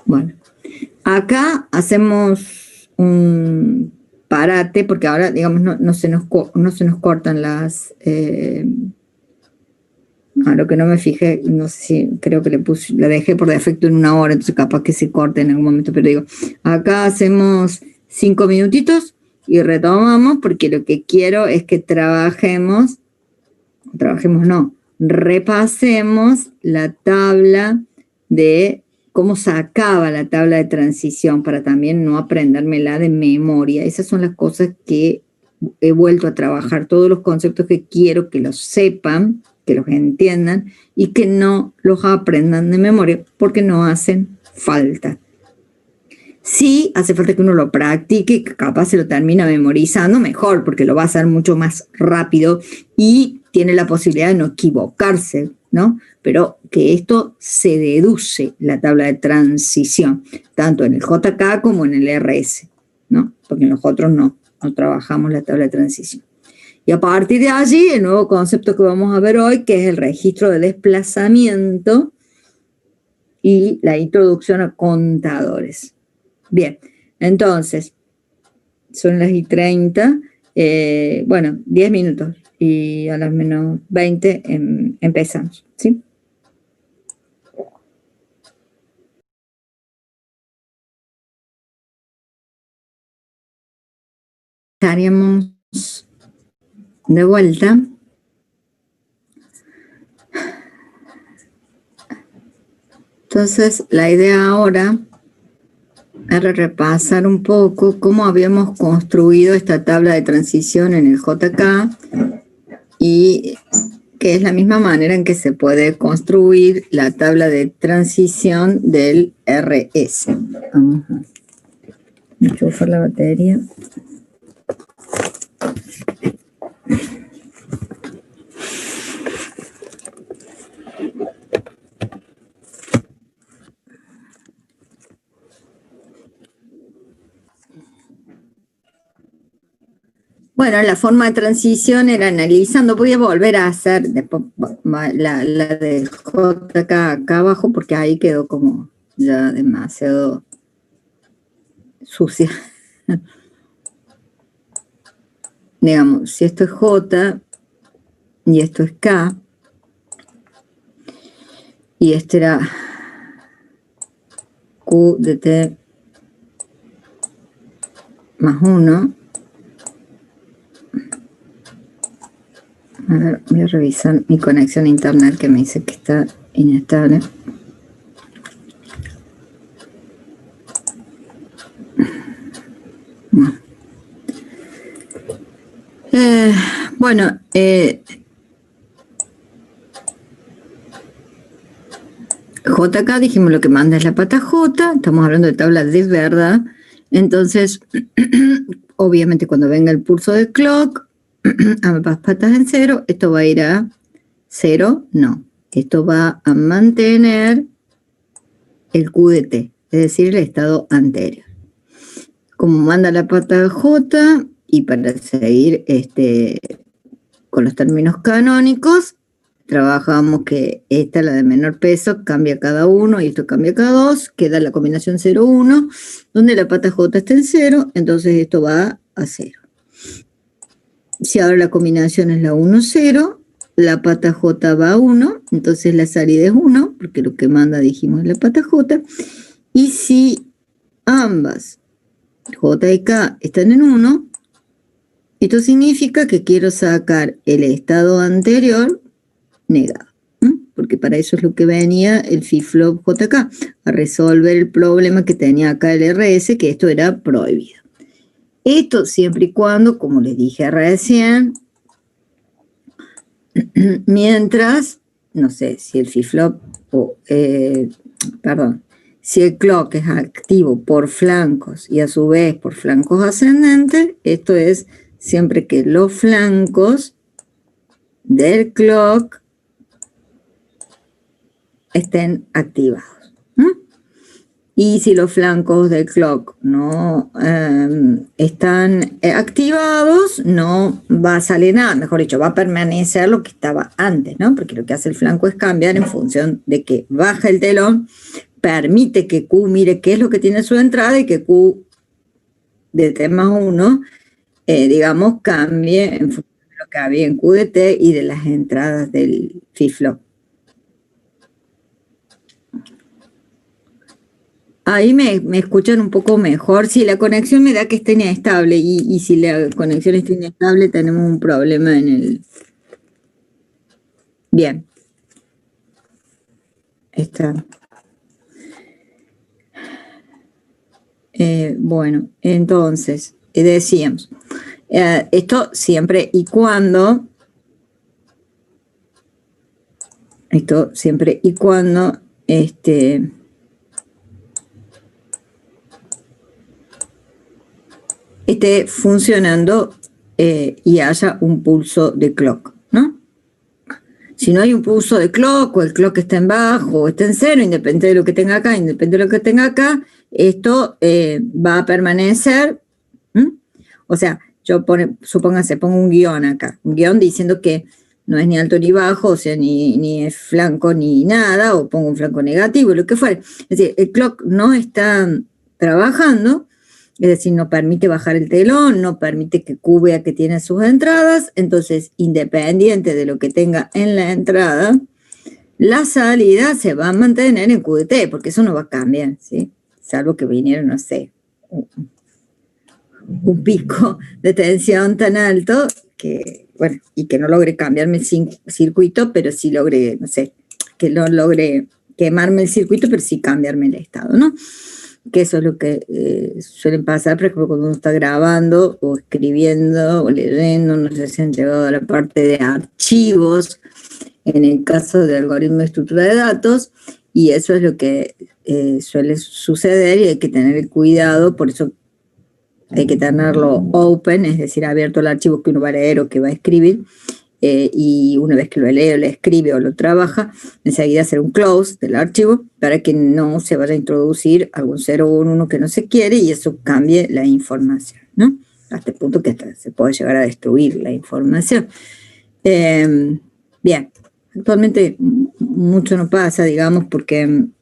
A: Bueno, acá hacemos un parate, porque ahora, digamos, no se nos cortan las... lo que no me fijé, no sé si creo que la dejé por defecto en 1 hora, entonces capaz que se corte en algún momento, pero digo, acá hacemos 5 minutitos y retomamos, porque lo que quiero es que repasemos la tabla de cómo sacaba la tabla de transición para también no aprendérmela de memoria. Esas son las cosas que he vuelto a trabajar, todos los conceptos que quiero que los sepan, que los entiendan y que no los aprendan de memoria porque no hacen falta. Sí, hace falta que uno lo practique y que capaz se lo termina memorizando mejor, porque lo va a hacer mucho más rápido y tiene la posibilidad de no equivocarse, ¿no? Pero que esto se deduce la tabla de transición, tanto en el JK como en el RS, ¿no? Porque nosotros no trabajamos la tabla de transición. Y a partir de allí, el nuevo concepto que vamos a ver hoy, que es el registro de desplazamiento y la introducción a contadores. Bien, entonces, son las 30, bueno, 10 minutos y a las menos 20 empezamos, ¿sí? Estaríamos de vuelta. Entonces, la idea ahora era repasar un poco cómo habíamos construido esta tabla de transición en el JK y que es la misma manera en que se puede construir la tabla de transición del RS. Vamos a enchufar la batería. Bueno, la forma de transición era analizando, voy a volver a hacer después la del JK acá abajo porque ahí quedó como ya demasiado sucia. Digamos, si esto es J y esto es K y este era Q de T más 1, A ver, voy a revisar mi conexión a internet que me dice que está inestable. Bueno, JK dijimos lo que manda es la pata J, estamos hablando de tabla de verdad. Entonces, obviamente cuando venga el pulso de clock, ambas patas en 0, esto va a ir a 0, no. Esto va a mantener el QDT, es decir, el estado anterior. Como manda la pata J, y para seguir con los términos canónicos, trabajamos que esta, la de menor peso, cambia cada uno y esto cambia cada dos, queda la combinación 0-1, donde la pata J está en 0, entonces esto va a 0. Si ahora la combinación es la 1-0, la pata J va a 1, entonces la salida es 1, porque lo que manda dijimos es la pata J, y si ambas J y K están en 1, esto significa que quiero sacar el estado anterior negado, porque para eso es lo que venía el flip-flop JK, a resolver el problema que tenía acá el RS, que esto era prohibido. Esto siempre y cuando, como les dije recién, mientras, no sé, si el flip-flop, si el clock es activo por flancos y a su vez por flancos ascendentes, esto es siempre que los flancos del clock estén activados. Y si los flancos del clock no están activados, no va a salir nada, mejor dicho, va a permanecer lo que estaba antes, ¿no? Porque lo que hace el flanco es cambiar en función de que baja el telón, permite que Q mire qué es lo que tiene su entrada y que Q de T más 1, digamos, cambie en función de lo que había en Q de T y de las entradas del flip-flop. Ahí me escuchan un poco mejor. Sí, la conexión me da que está inestable y si la conexión está inestable tenemos un problema en el... Bien. Está. Bueno, entonces, decíamos, esto siempre y cuando... esté funcionando y haya un pulso de clock, ¿no? Si no hay un pulso de clock o el clock está en bajo o está en 0, independiente de lo que tenga acá, esto va a permanecer. O sea, supóngase, pongo un guión acá, un guión diciendo que no es ni alto ni bajo, o sea, ni es flanco ni nada, o pongo un flanco negativo, lo que fuera. Es decir, el clock no está trabajando, es decir, no permite bajar el telón, no permite que Q vea que tiene sus entradas, entonces, independiente de lo que tenga en la entrada, la salida se va a mantener en QDT, porque eso no va a cambiar, ¿sí? Salvo que viniera, no sé, un pico de tensión tan alto que, bueno, y que no logre cambiarme el circuito, pero sí logre, no sé, que no logre quemarme el circuito, pero sí cambiarme el estado, ¿no? Que eso es lo que suelen pasar, por ejemplo, cuando uno está grabando o escribiendo o leyendo, no sé si han llegado a la parte de archivos, en el caso de algoritmo de estructura de datos, y eso es lo que suele suceder y hay que tener cuidado, por eso hay que tenerlo open, es decir, abierto el archivo que uno va a leer o que va a escribir, y una vez que lo lee o lo escribe o lo trabaja, enseguida hacer un close del archivo para que no se vaya a introducir algún 0 o un 1 que no se quiere y eso cambie la información, ¿no? Hasta el punto que hasta se puede llegar a destruir la información. Bien, actualmente mucho no pasa, digamos, porque en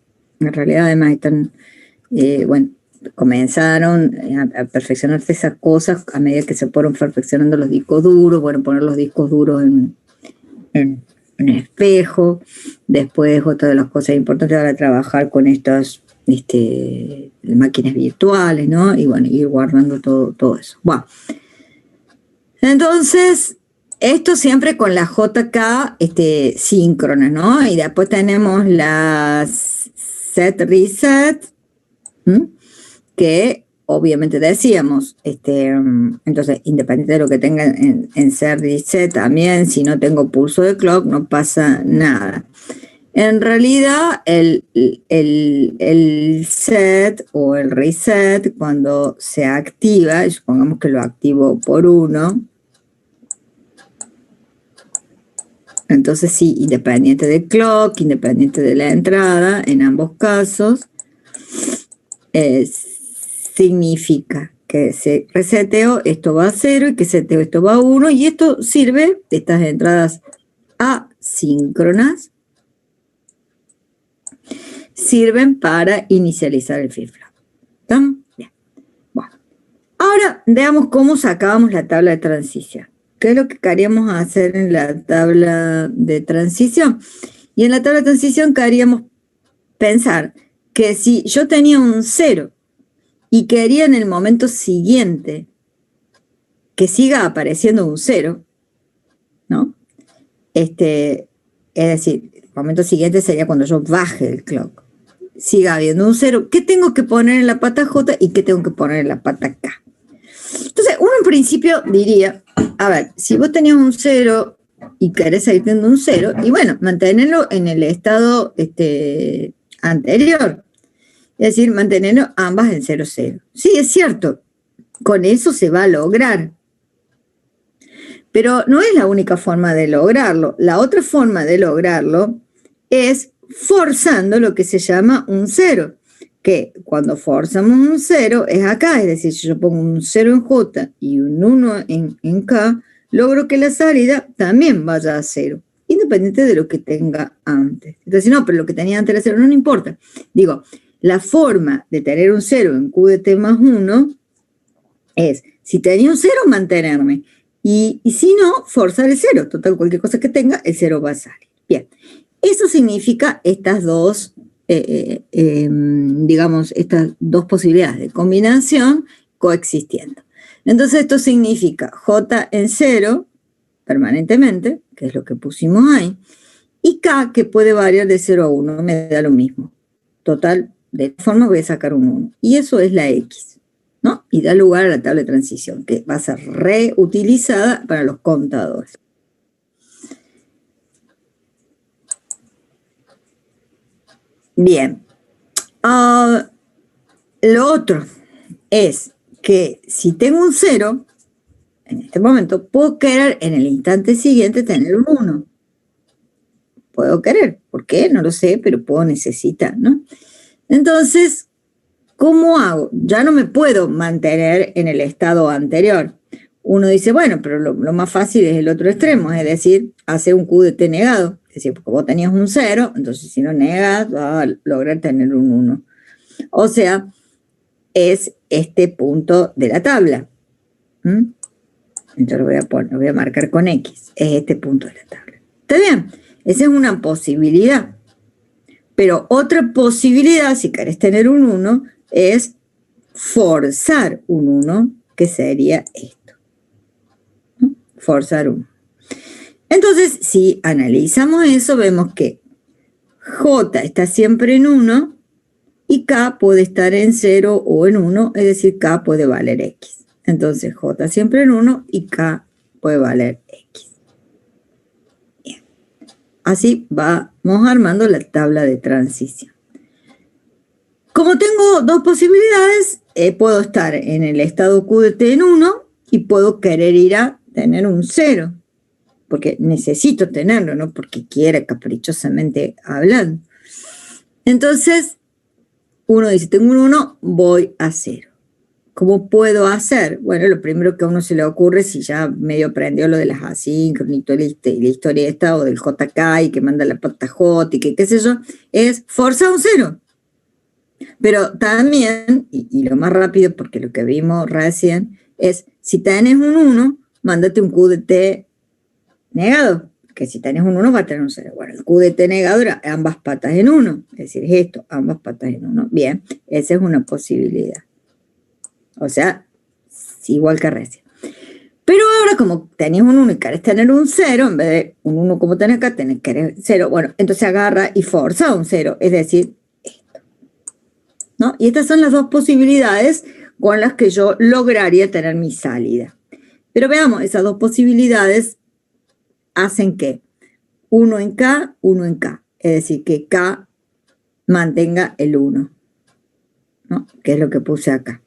A: realidad además están, bueno, comenzaron a perfeccionarse esas cosas a medida que se fueron perfeccionando los discos duros, bueno, poner los discos duros en espejo. Después, otra de las cosas importantes era trabajar con estas máquinas virtuales, ¿no? Y bueno, ir guardando todo eso. Bueno, entonces, Esto siempre con la JK síncronas, ¿no? Y después tenemos las set reset, que obviamente decíamos, entonces, independiente de lo que tenga en set reset también, si no tengo pulso de clock, no pasa nada. En realidad, el set o el reset, cuando se activa, y supongamos que lo activo por 1, entonces sí, independiente de clock, independiente de la entrada, en ambos casos, significa que se reseteo, esto va a 0, y que seteo, esto va a 1, y esto sirve, estas entradas asíncronas, sirven para inicializar el flip-flop. ¿Están? Bien. Bueno. Ahora veamos cómo sacábamos la tabla de transición. ¿Qué es lo que queríamos hacer en la tabla de transición? Y en la tabla de transición queríamos pensar que si yo tenía un 0 y quería en el momento siguiente que siga apareciendo un 0, ¿no? Es decir, el momento siguiente sería cuando yo baje el clock. Siga habiendo un 0, ¿qué tengo que poner en la pata J y qué tengo que poner en la pata K? Entonces, uno en principio diría, a ver, si vos tenías un 0 y querés seguir teniendo un 0, y bueno, mantenerlo en el estado anterior. Es decir, mantenerlo ambas en 0, 0. Sí, es cierto, con eso se va a lograr. Pero no es la única forma de lograrlo. La otra forma de lograrlo es forzando lo que se llama un 0, que cuando forzamos un 0 es acá, es decir, si yo pongo un 0 en J y un 1 en K, logro que la salida también vaya a 0, independiente de lo que tenga antes. Entonces, no, pero lo que tenía antes era 0, no importa. Digo, la forma de tener un 0 en Q de T más 1 es, si tenía un 0, mantenerme. Y si no, forzar el 0. Total, cualquier cosa que tenga, el 0 va a salir. Bien, eso significa estas dos, digamos, estas dos posibilidades de combinación coexistiendo. Entonces esto significa J en 0 permanentemente, que es lo que pusimos ahí, y K que puede variar de 0 a 1, me da lo mismo. Total, de esta forma voy a sacar un 1. Y eso es la X, ¿no? Y da lugar a la tabla de transición, que va a ser reutilizada para los contadores. Bien. Lo otro es que si tengo un 0, en este momento, puedo querer en el instante siguiente tener un 1. Puedo querer. ¿Por qué? No lo sé, pero puedo necesitar, ¿no? Entonces, ¿cómo hago? Ya no me puedo mantener en el estado anterior. Uno dice, bueno, pero lo más fácil es el otro extremo, es decir, hacer un Q de T negado. Es decir, porque vos tenías un 0, entonces si no negas, vas a lograr tener un 1. O sea, es este punto de la tabla. Entonces lo voy a marcar con X. Es este punto de la tabla. ¿Está bien? Esa es una posibilidad. Pero otra posibilidad, si querés tener un 1, es forzar un 1, que sería esto. ¿No? Forzar 1. Entonces, si analizamos eso, vemos que J está siempre en 1 y K puede estar en 0 o en 1, es decir, K puede valer X. Entonces, J siempre en 1 y K puede valer X. Bien. Así vamos armando la tabla de transición. Como tengo dos posibilidades, puedo estar en el estado Q de T en 1 y puedo querer ir a tener un 0, porque necesito tenerlo, no porque quiera caprichosamente hablando. Entonces, uno dice, tengo un 1, voy a 0. ¿Cómo puedo hacer? Bueno, lo primero que a uno se le ocurre, si ya medio aprendió lo de las asíncronas y la historia esta, o del JK y que manda la pata J y que qué sé yo, es forzar un 0. Pero también, y lo más rápido, porque lo que vimos recién, es si tenés un 1, mándate un Q de T negado, que si tenés un 1 va a tener un 0. Bueno, el Q de T negado era ambas patas en 1, es decir, es esto, ambas patas en 1. Bien, esa es una posibilidad. O sea, igual que recién. Pero ahora, como tenés un 1 y querés tener un 0, en vez de un 1 como tenés acá, tenés que querer 0. Bueno, entonces agarra y forza un 0, es decir, esto, ¿no? Y estas son las dos posibilidades con las que yo lograría tener mi salida. Pero veamos, esas dos posibilidades hacen que 1 en K, 1 en K. Es decir, que K mantenga el 1, ¿no? Que es lo que puse acá.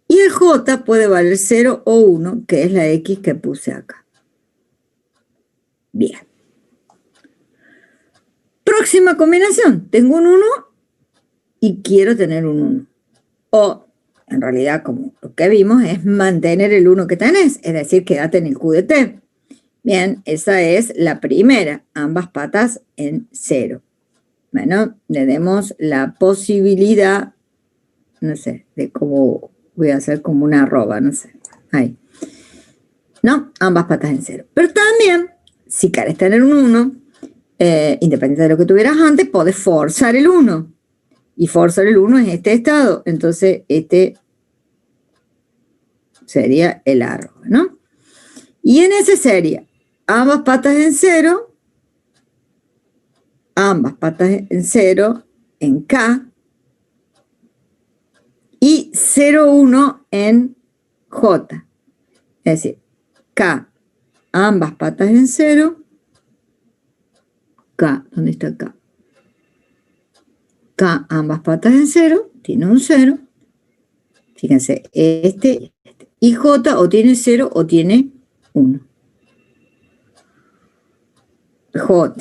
A: Y el J puede valer 0 o 1, que es la X que puse acá. Bien. Próxima combinación. Tengo un 1 y quiero tener un 1. O, en realidad, como lo que vimos, es mantener el 1 que tenés. Es decir, quédate en el Q de T. Bien, esa es la primera. Ambas patas en 0. Bueno, le demos la posibilidad, no sé, de cómo voy a hacer como una arroba, no sé. Ahí. ¿No? Ambas patas en 0. Pero también, si querés tener un 1, independiente de lo que tuvieras antes, podés forzar el 1. Y forzar el 1 es este estado. Entonces, este sería el arroba, ¿no? Y en ese sería ambas patas en 0, ambas patas en 0 en K, y 0, 1 en J. Es decir, K, ambas patas en 0, K, ¿dónde está K? K, ambas patas en 0, tiene un 0. Fíjense, este. Y J o tiene 0 o tiene 1. J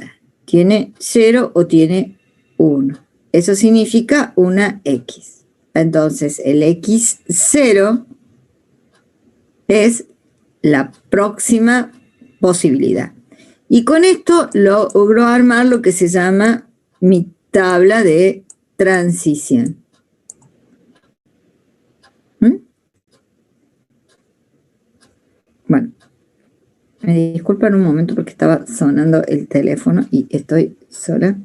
A: tiene 0 o tiene 1. Eso significa una X. Entonces, el X0 es la próxima posibilidad. Y con esto logro armar lo que se llama mi tabla de transición. Bueno, me disculpan un momento porque estaba sonando el teléfono y estoy sola.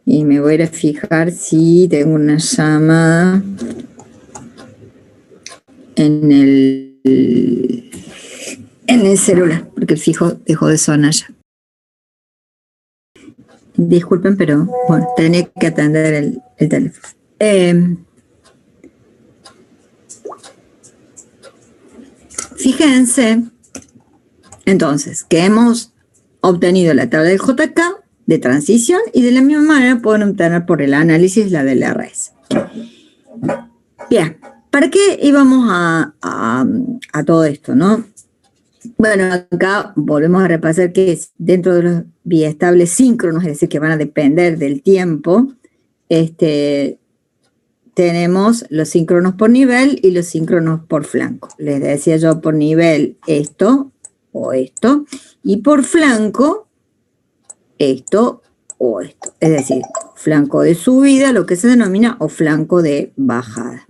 A: Y me voy a ir a fijar si tengo una llamada en el celular, porque el fijo dejó de sonar ya. Disculpen, pero bueno, tenía que atender el teléfono. Fíjense, entonces, que hemos obtenido la tabla del JK de transición y de la misma manera pueden obtener por el análisis la del RS. Bien, ¿para qué íbamos a todo esto, no? Bueno, acá volvemos a repasar que dentro de los biestables síncronos, es decir, que van a depender del tiempo, tenemos los síncronos por nivel y los síncronos por flanco. Les decía yo por nivel esto o esto, y por flanco esto o esto. Es decir, flanco de subida, lo que se denomina, o flanco de bajada.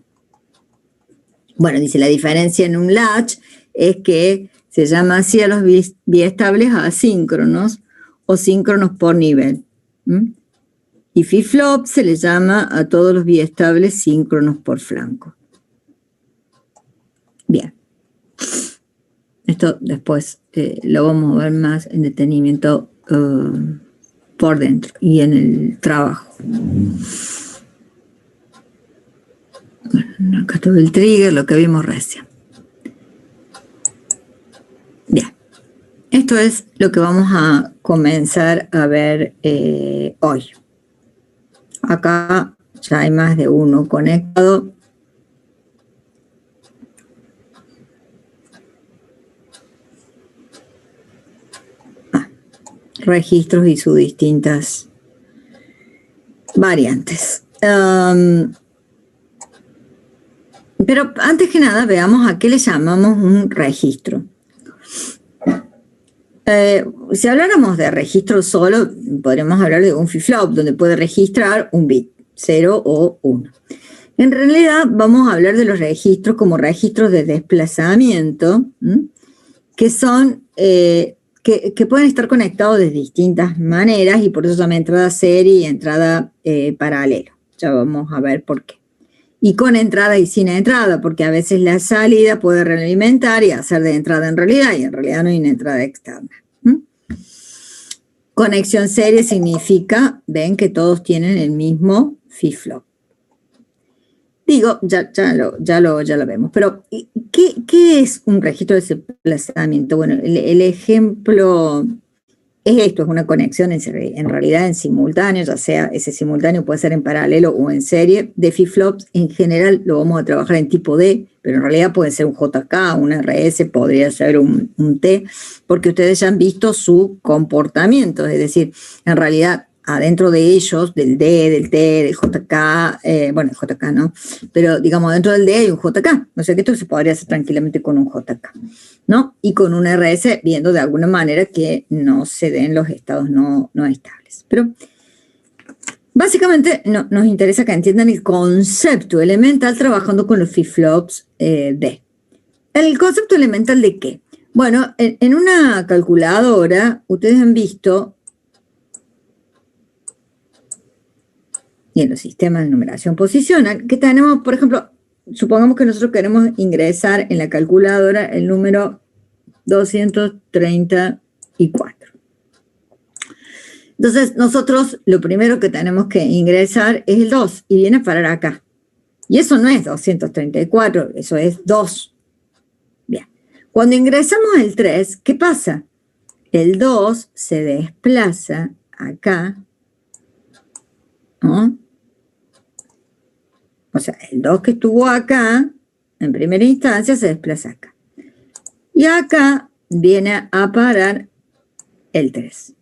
A: Bueno, dice la diferencia en un latch es que se llama así a los biestables asíncronos o síncronos por nivel. Y flip-flop se le llama a todos los biestables síncronos por flanco. Bien. Esto después lo vamos a ver más en detenimiento por dentro y en el trabajo. Bueno, acá todo el trigger, lo que vimos recién. Bien. Esto es lo que vamos a comenzar a ver hoy. Acá ya hay más de uno conectado. Registros y sus distintas variantes. Pero antes que nada veamos a qué le llamamos un registro. Si habláramos de registro solo, podríamos hablar de un flip-flop, donde puede registrar un bit, 0 o 1. En realidad vamos a hablar de los registros como registros de desplazamiento, que son, que pueden estar conectados de distintas maneras, y por eso se llama entrada serie y entrada paralelo. Ya vamos a ver por qué. Y con entrada y sin entrada, porque a veces la salida puede realimentar y hacer de entrada en realidad, y en realidad no hay una entrada externa. Conexión serie significa, ven que todos tienen el mismo flip-flop. Digo, ya lo vemos, pero ¿qué es un registro de desplazamiento? Bueno, el ejemplo es esto, es una conexión en realidad en simultáneo, ya sea ese simultáneo puede ser en paralelo o en serie. De flip-flops en general lo vamos a trabajar en tipo D, pero en realidad puede ser un JK, un RS, podría ser un T, porque ustedes ya han visto su comportamiento, es decir, en realidad adentro de ellos, del D, del T, del JK, bueno, el JK no, pero digamos dentro del D hay un JK, o sea que esto se podría hacer tranquilamente con un JK, ¿no? Y con un RS viendo de alguna manera que no se den los estados no estables. Pero básicamente nos interesa que entiendan el concepto elemental trabajando con los flip-flops D. ¿El concepto elemental de qué? Bueno, en una calculadora ustedes han visto, y en los sistemas de numeración posicional, que tenemos, por ejemplo, supongamos que nosotros queremos ingresar en la calculadora el número 234. Entonces, nosotros lo primero que tenemos que ingresar es el 2 y viene a parar acá. Y eso no es 234, eso es 2. Bien. Cuando ingresamos el 3, ¿qué pasa? El 2 se desplaza acá, ¿no? O sea, el 2 que estuvo acá, en primera instancia, se desplaza acá. Y acá viene a parar el 3.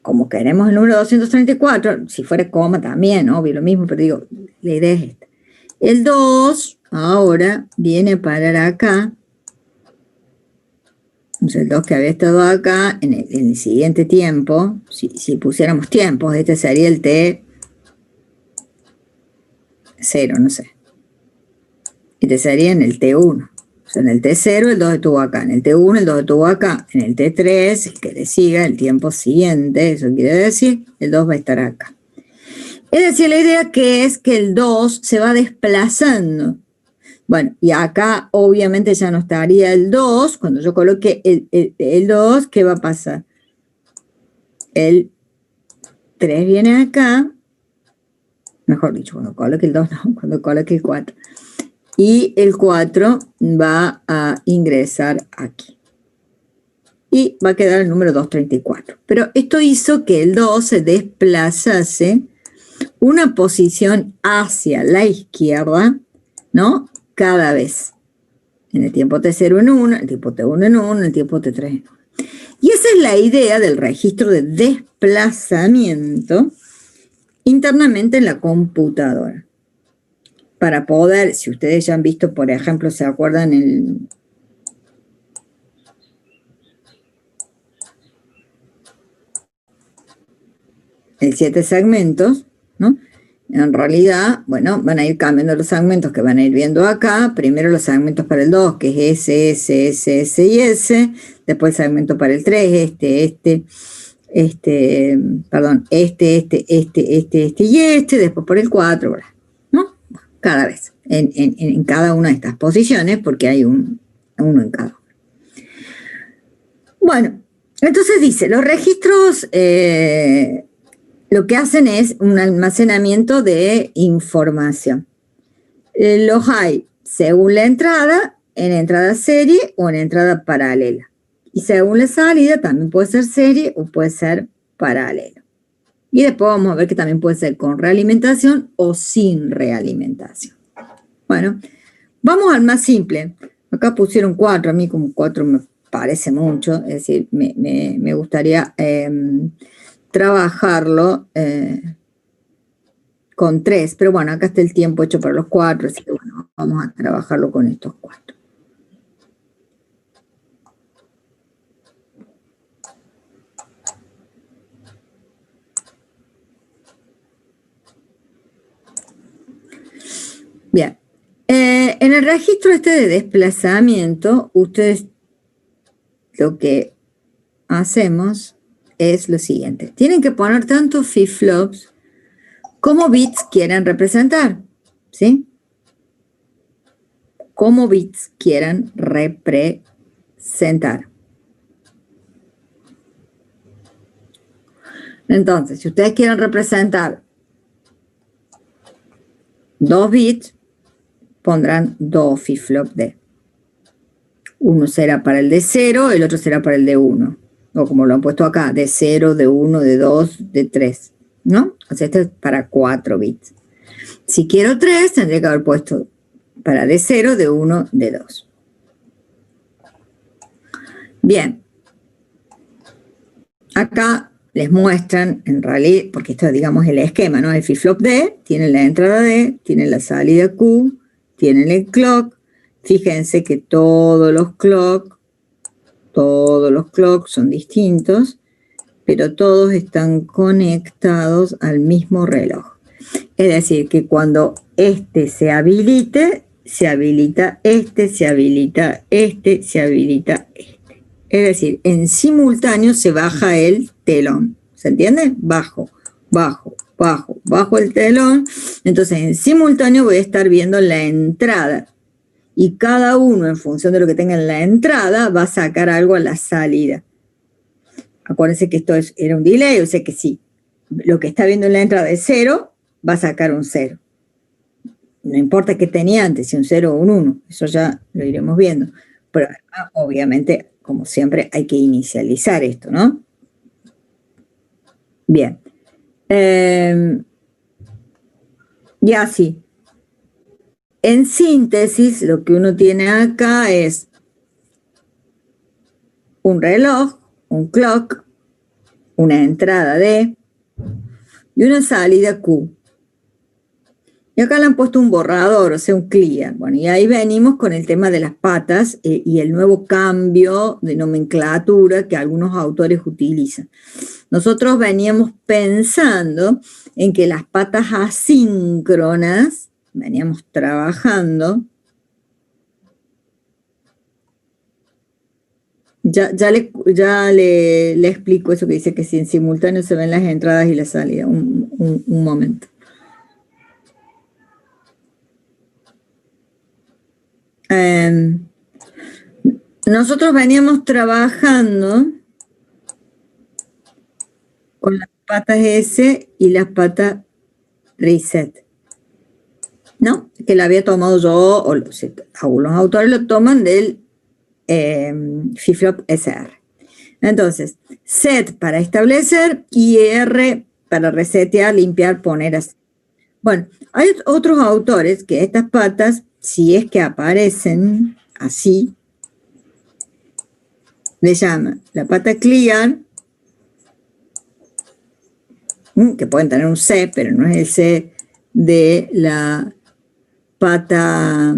A: Como queremos el número 234, si fuera coma también, obvio, lo mismo, pero digo, la idea es esta. El 2 ahora viene a parar acá. Entonces el 2 que había estado acá, en el siguiente tiempo, si pusiéramos tiempos, este sería el T0, no sé. Este sería en el T1. O sea, en el T0 el 2 estuvo acá, en el T1 el 2 estuvo acá, en el T3, el que le siga, el tiempo siguiente, eso quiere decir, el 2 va a estar acá. Es decir, la idea que es que el 2 se va desplazando. Bueno, y acá obviamente ya no estaría el 2. Cuando yo coloque el 2, ¿qué va a pasar? El 3 viene acá. Mejor dicho, cuando coloque el 2, no, cuando coloque el 4. Y el 4 va a ingresar aquí. Y va a quedar el número 234. Pero esto hizo que el 2 se desplazase una posición hacia la izquierda, ¿no? Cada vez. En el tiempo T0 en 1, el tiempo T1 en 1, el tiempo T3 en 1. Y esa es la idea del registro de desplazamiento internamente en la computadora. Para poder, si ustedes ya han visto, por ejemplo, ¿se acuerdan el el 7 segmentos, ¿no? En realidad, bueno, van a ir cambiando los segmentos que van a ir viendo acá. Primero los segmentos para el 2, que es S y S. Después el segmento para el 3, perdón, este y este. Después por el 4, ¿no? Cada vez, en cada una de estas posiciones, porque hay uno en cada una. Bueno, entonces dice, los registros lo que hacen es un almacenamiento de información. Los hay según la entrada, en entrada serie o en entrada paralela. Y según la salida también puede ser serie o puede ser paralelo. Y después vamos a ver que también puede ser con realimentación o sin realimentación. Bueno, vamos al más simple. Acá pusieron 4, a mí como 4 me parece mucho, es decir, me gustaría trabajarlo con 3, pero bueno, acá está el tiempo hecho para los 4, así que bueno, vamos a trabajarlo con estos 4. Bien, en el registro este de desplazamiento, ustedes lo que hacemos es lo siguiente. Tienen que poner tanto flip-flops ¿Cómo bits quieren representar? ¿Sí? ¿Cómo bits quieren representar? Entonces, si ustedes quieren representar 2 bits, pondrán 2 flip-flop D. Uno será para el de 0, el otro será para el de 1. O como lo han puesto acá, de 0, de 1, de 2, de 3. ¿No? O sea, este es para 4 bits. Si quiero 3, tendría que haber puesto para de 0, de 1, de 2. Bien. Acá les muestran, en realidad, porque esto digamos el esquema, ¿no? El flip-flop D tiene la entrada D, tiene la salida Q, tiene el clock. Fíjense que todos los clock son distintos, pero todos están conectados al mismo reloj. Es decir, que cuando este se habilite, se habilita este, se habilita este, se habilita este. Es decir, en simultáneo se baja el telón. ¿Se entiende? Bajo, bajo, bajo, bajo el telón. Entonces, en simultáneo voy a estar viendo la entrada. Y cada uno, en función de lo que tenga en la entrada, va a sacar algo a la salida. Acuérdense que esto era un delay, o sea que sí. Lo que está viendo en la entrada es 0, va a sacar un 0. No importa qué tenía antes, si un 0 o un 1. Eso ya lo iremos viendo. Pero obviamente, como siempre, hay que inicializar esto, ¿no? Bien. Y así. En síntesis, lo que uno tiene acá es un reloj, un clock, una entrada D y una salida Q. Y acá le han puesto un borrador, o sea, un clear. Bueno, y ahí venimos con el tema de las patas y el nuevo cambio de nomenclatura que algunos autores utilizan. Nosotros veníamos pensando en que las patas asíncronas, veníamos trabajando. Ya le explico eso que dice que si en simultáneo se ven las entradas y las salidas. Un momento. Nosotros veníamos trabajando con las patas S y las patas reset, ¿no? Que la había tomado yo, o algunos autores lo toman del flip-flop SR. Entonces, set para establecer y R para resetear, limpiar, poner así. Bueno, hay otros autores que estas patas, si es que aparecen así, le llaman la pata clear, que pueden tener un C, pero no es el C de la pata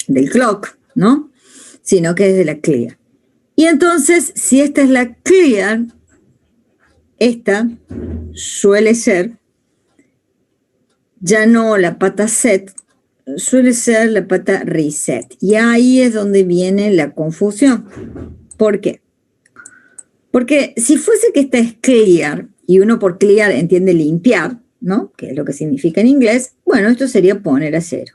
A: del clock, ¿no? Sino que es de la clear. Y entonces, si esta es la clear, esta suele ser ya no la pata set, suele ser la pata reset. Y ahí es donde viene la confusión. ¿Por qué? Porque si fuese que esta es clear, y uno por clear entiende limpiar, ¿no? Que es lo que significa en inglés, bueno, esto sería poner a 0.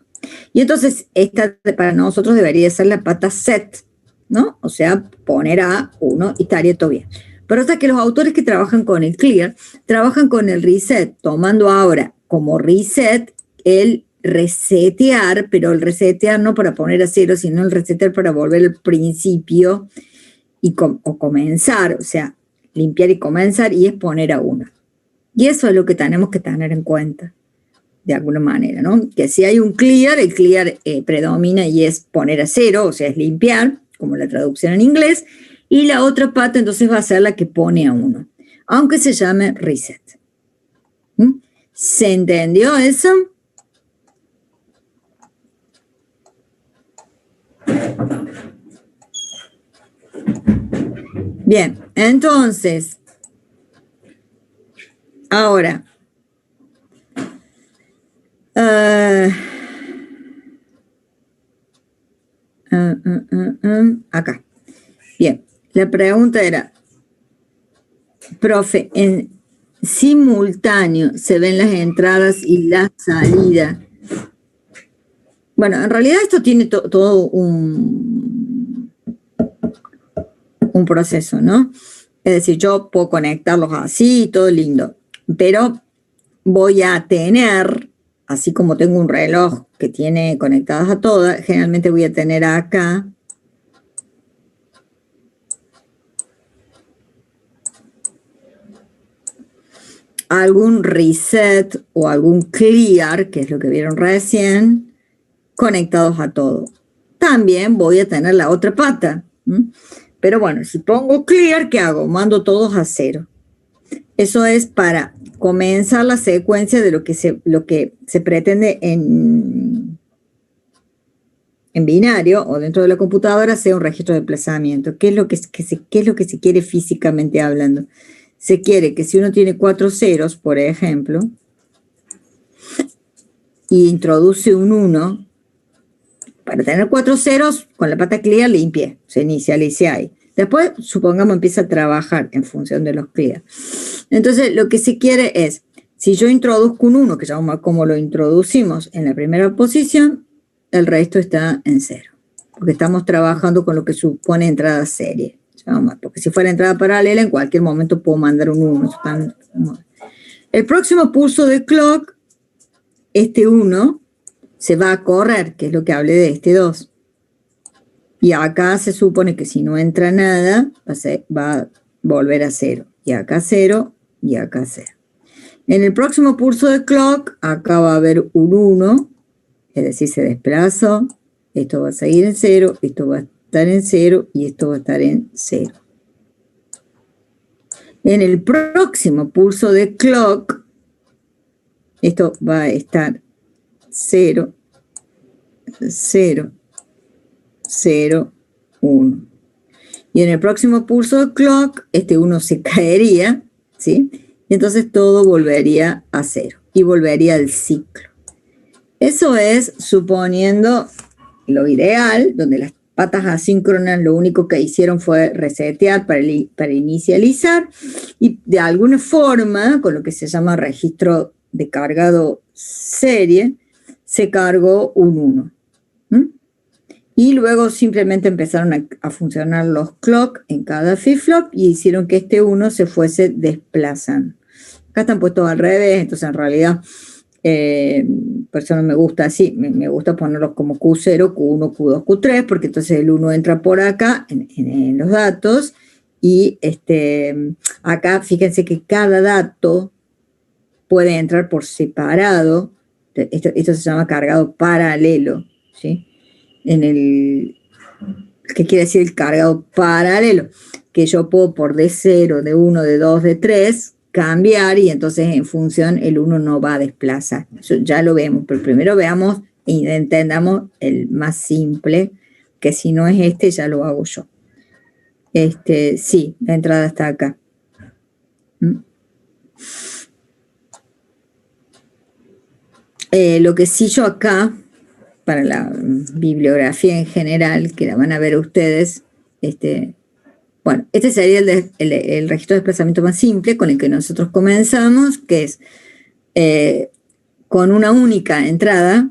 A: Y entonces esta para nosotros debería ser la pata set, ¿no? O sea, poner a 1 y estaría todo bien. Pero hasta que los autores que trabajan con el clear, trabajan con el reset, tomando ahora como reset el resetear, pero el resetear no para poner a 0, sino el resetear para volver al principio o comenzar, o sea, limpiar y comenzar, y es poner a 1. Y eso es lo que tenemos que tener en cuenta, de alguna manera, ¿no? Que si hay un clear, el clear predomina y es poner a 0, o sea, es limpiar, como la traducción en inglés, y la otra pata entonces va a ser la que pone a 1, aunque se llame reset. ¿Se entendió eso? Bien, entonces, ahora, acá. Bien, la pregunta era, profe, simultáneo, se ven las entradas y la salida. Bueno, en realidad esto tiene todo un proceso, ¿no? Es decir, yo puedo conectarlos así, todo lindo, pero voy a tener, así como tengo un reloj que tiene conectadas a todas, generalmente voy a tener acá algún reset o algún clear, que es lo que vieron recién, conectados a todo. También voy a tener la otra pata. Pero bueno, si pongo clear, ¿qué hago? Mando todos a 0. Eso es para comenzar la secuencia de lo que se pretende en binario o dentro de la computadora sea un registro de desplazamiento. ¿Qué es lo que se quiere físicamente hablando? Se quiere que si uno tiene 4 ceros, por ejemplo, y introduce un 1, para tener 4 ceros, con la pata clear limpie, se inicialice ahí. Después, supongamos, empieza a trabajar en función de los clear. Entonces, lo que se quiere es, si yo introduzco un 1, que ya vamos a cómo lo introducimos en la primera posición, el resto está en 0. Porque estamos trabajando con lo que supone entrada serie. Porque si fuera entrada paralela, en cualquier momento puedo mandar un 1. El próximo pulso de clock, este 1, se va a correr, que es lo que hablé de este 2. Y acá se supone que si no entra nada, va a volver a 0. Y acá 0, y acá 0. En el próximo pulso de clock, acá va a haber un 1, es decir, se desplazó. Esto va a seguir en 0, esto va a estar en 0 y esto va a estar en 0. En el próximo pulso de clock, esto va a estar 0, 0, 0, 1. Y en el próximo pulso de clock, este 1 se caería, ¿sí? Y entonces todo volvería a 0 y volvería al ciclo. Eso es suponiendo lo ideal, donde las patas asíncronas lo único que hicieron fue resetear para inicializar y de alguna forma, con lo que se llama registro de cargado serie, se cargó un 1. Y luego simplemente empezaron a funcionar los clock en cada flip-flop y hicieron que este 1 se fuese desplazando. Acá están puestos al revés, entonces en realidad, por eso no me gusta así, me gusta ponerlos como Q0, Q1, Q2, Q3, porque entonces el 1 entra por acá en los datos y acá fíjense que cada dato puede entrar por separado. Esto se llama cargado paralelo, ¿sí? ¿Qué quiere decir el cargado paralelo? Que yo puedo por D0, D1, D2, D3 cambiar y entonces en función el 1 no va a desplazar. Eso ya lo vemos, pero primero veamos y entendamos el más simple, que si no es este ya lo hago yo. Sí, la entrada está acá. Lo que sí yo acá, para la bibliografía en general, que la van a ver ustedes, bueno, este sería el registro de desplazamiento más simple con el que nosotros comenzamos, que es con una única entrada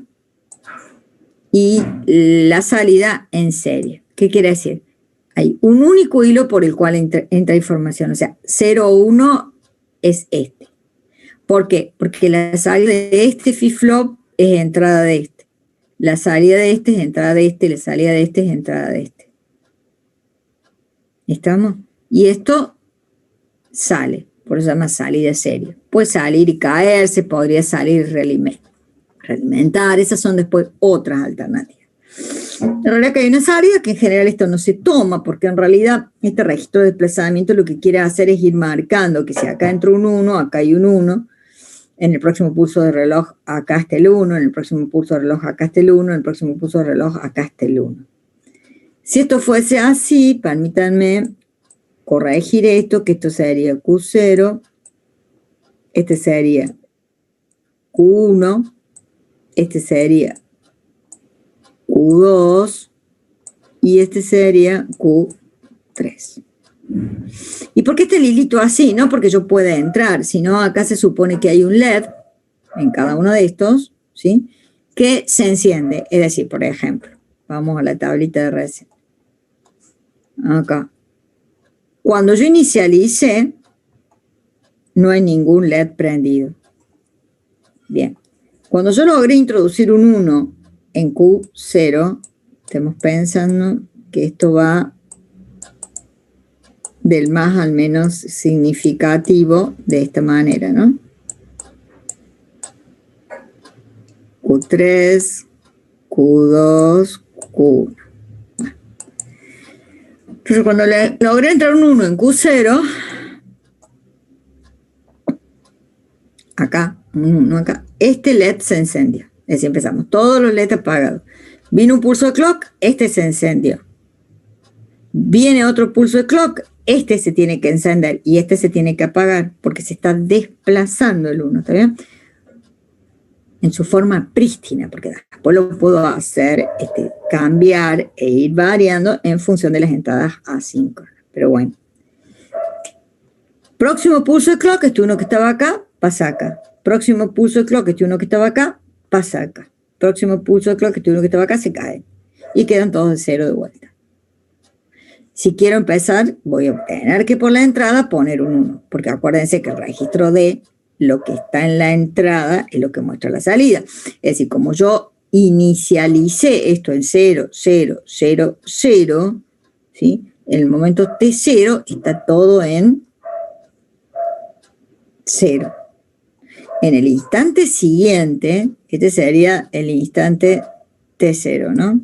A: y la salida en serie. ¿Qué quiere decir? Hay un único hilo por el cual entra información, o sea, 0 o 1 es este. ¿Por qué? Porque la salida de este flip-flop es entrada de este. La salida de este es entrada de este, la salida de este es entrada de este. ¿Estamos? Y esto sale, por eso se llama salida serie. Puede salir y caerse, podría salir y realimentar, esas son después otras alternativas. En realidad que hay una salida que en general esto no se toma, porque en realidad este registro de desplazamiento lo que quiere hacer es ir marcando que si acá entra un 1, acá hay un 1, en el próximo pulso de reloj acá está el 1, en el próximo pulso de reloj acá está el 1, en el próximo pulso de reloj acá está el 1. Si esto fuese así, permítanme corregir esto, que esto sería Q0, este sería Q1, este sería Q2 y este sería Q3. ¿Y por qué este hilito así? No porque yo pueda entrar, sino acá se supone que hay un LED en cada uno de estos, ¿sí? Que se enciende. Es decir, por ejemplo, vamos a la tablita de recién. Acá. Cuando yo inicialicé, no hay ningún LED prendido. Bien. Cuando yo logré introducir un 1 en Q0, estamos pensando que esto va del más al menos significativo de esta manera, ¿no? Q3, Q2, Q1. Entonces, cuando logré entrar un 1 en Q0, acá, un 1 acá, este LED se encendió. Es decir, empezamos, todos los LEDs apagados. Vino un pulso de clock, este se encendió. Viene otro pulso de clock, este se tiene que encender y este se tiene que apagar porque se está desplazando el 1, ¿está bien? En su forma prístina, porque después lo puedo hacer, cambiar e ir variando en función de las entradas asíncronas. Pero bueno. Próximo pulso de clock, este uno que estaba acá, pasa acá. Próximo pulso de clock, este uno que estaba acá, pasa acá. Próximo pulso de clock, este uno que estaba acá, se cae. Y quedan todos de 0 de vuelta. Si quiero empezar, voy a tener que por la entrada poner un 1, porque acuérdense que el registro de lo que está en la entrada es lo que muestra la salida. Es decir, como yo inicialicé esto en 0, 0, 0, 0, ¿sí? En el momento T0 está todo en 0. En el instante siguiente, este sería el instante T0, ¿no?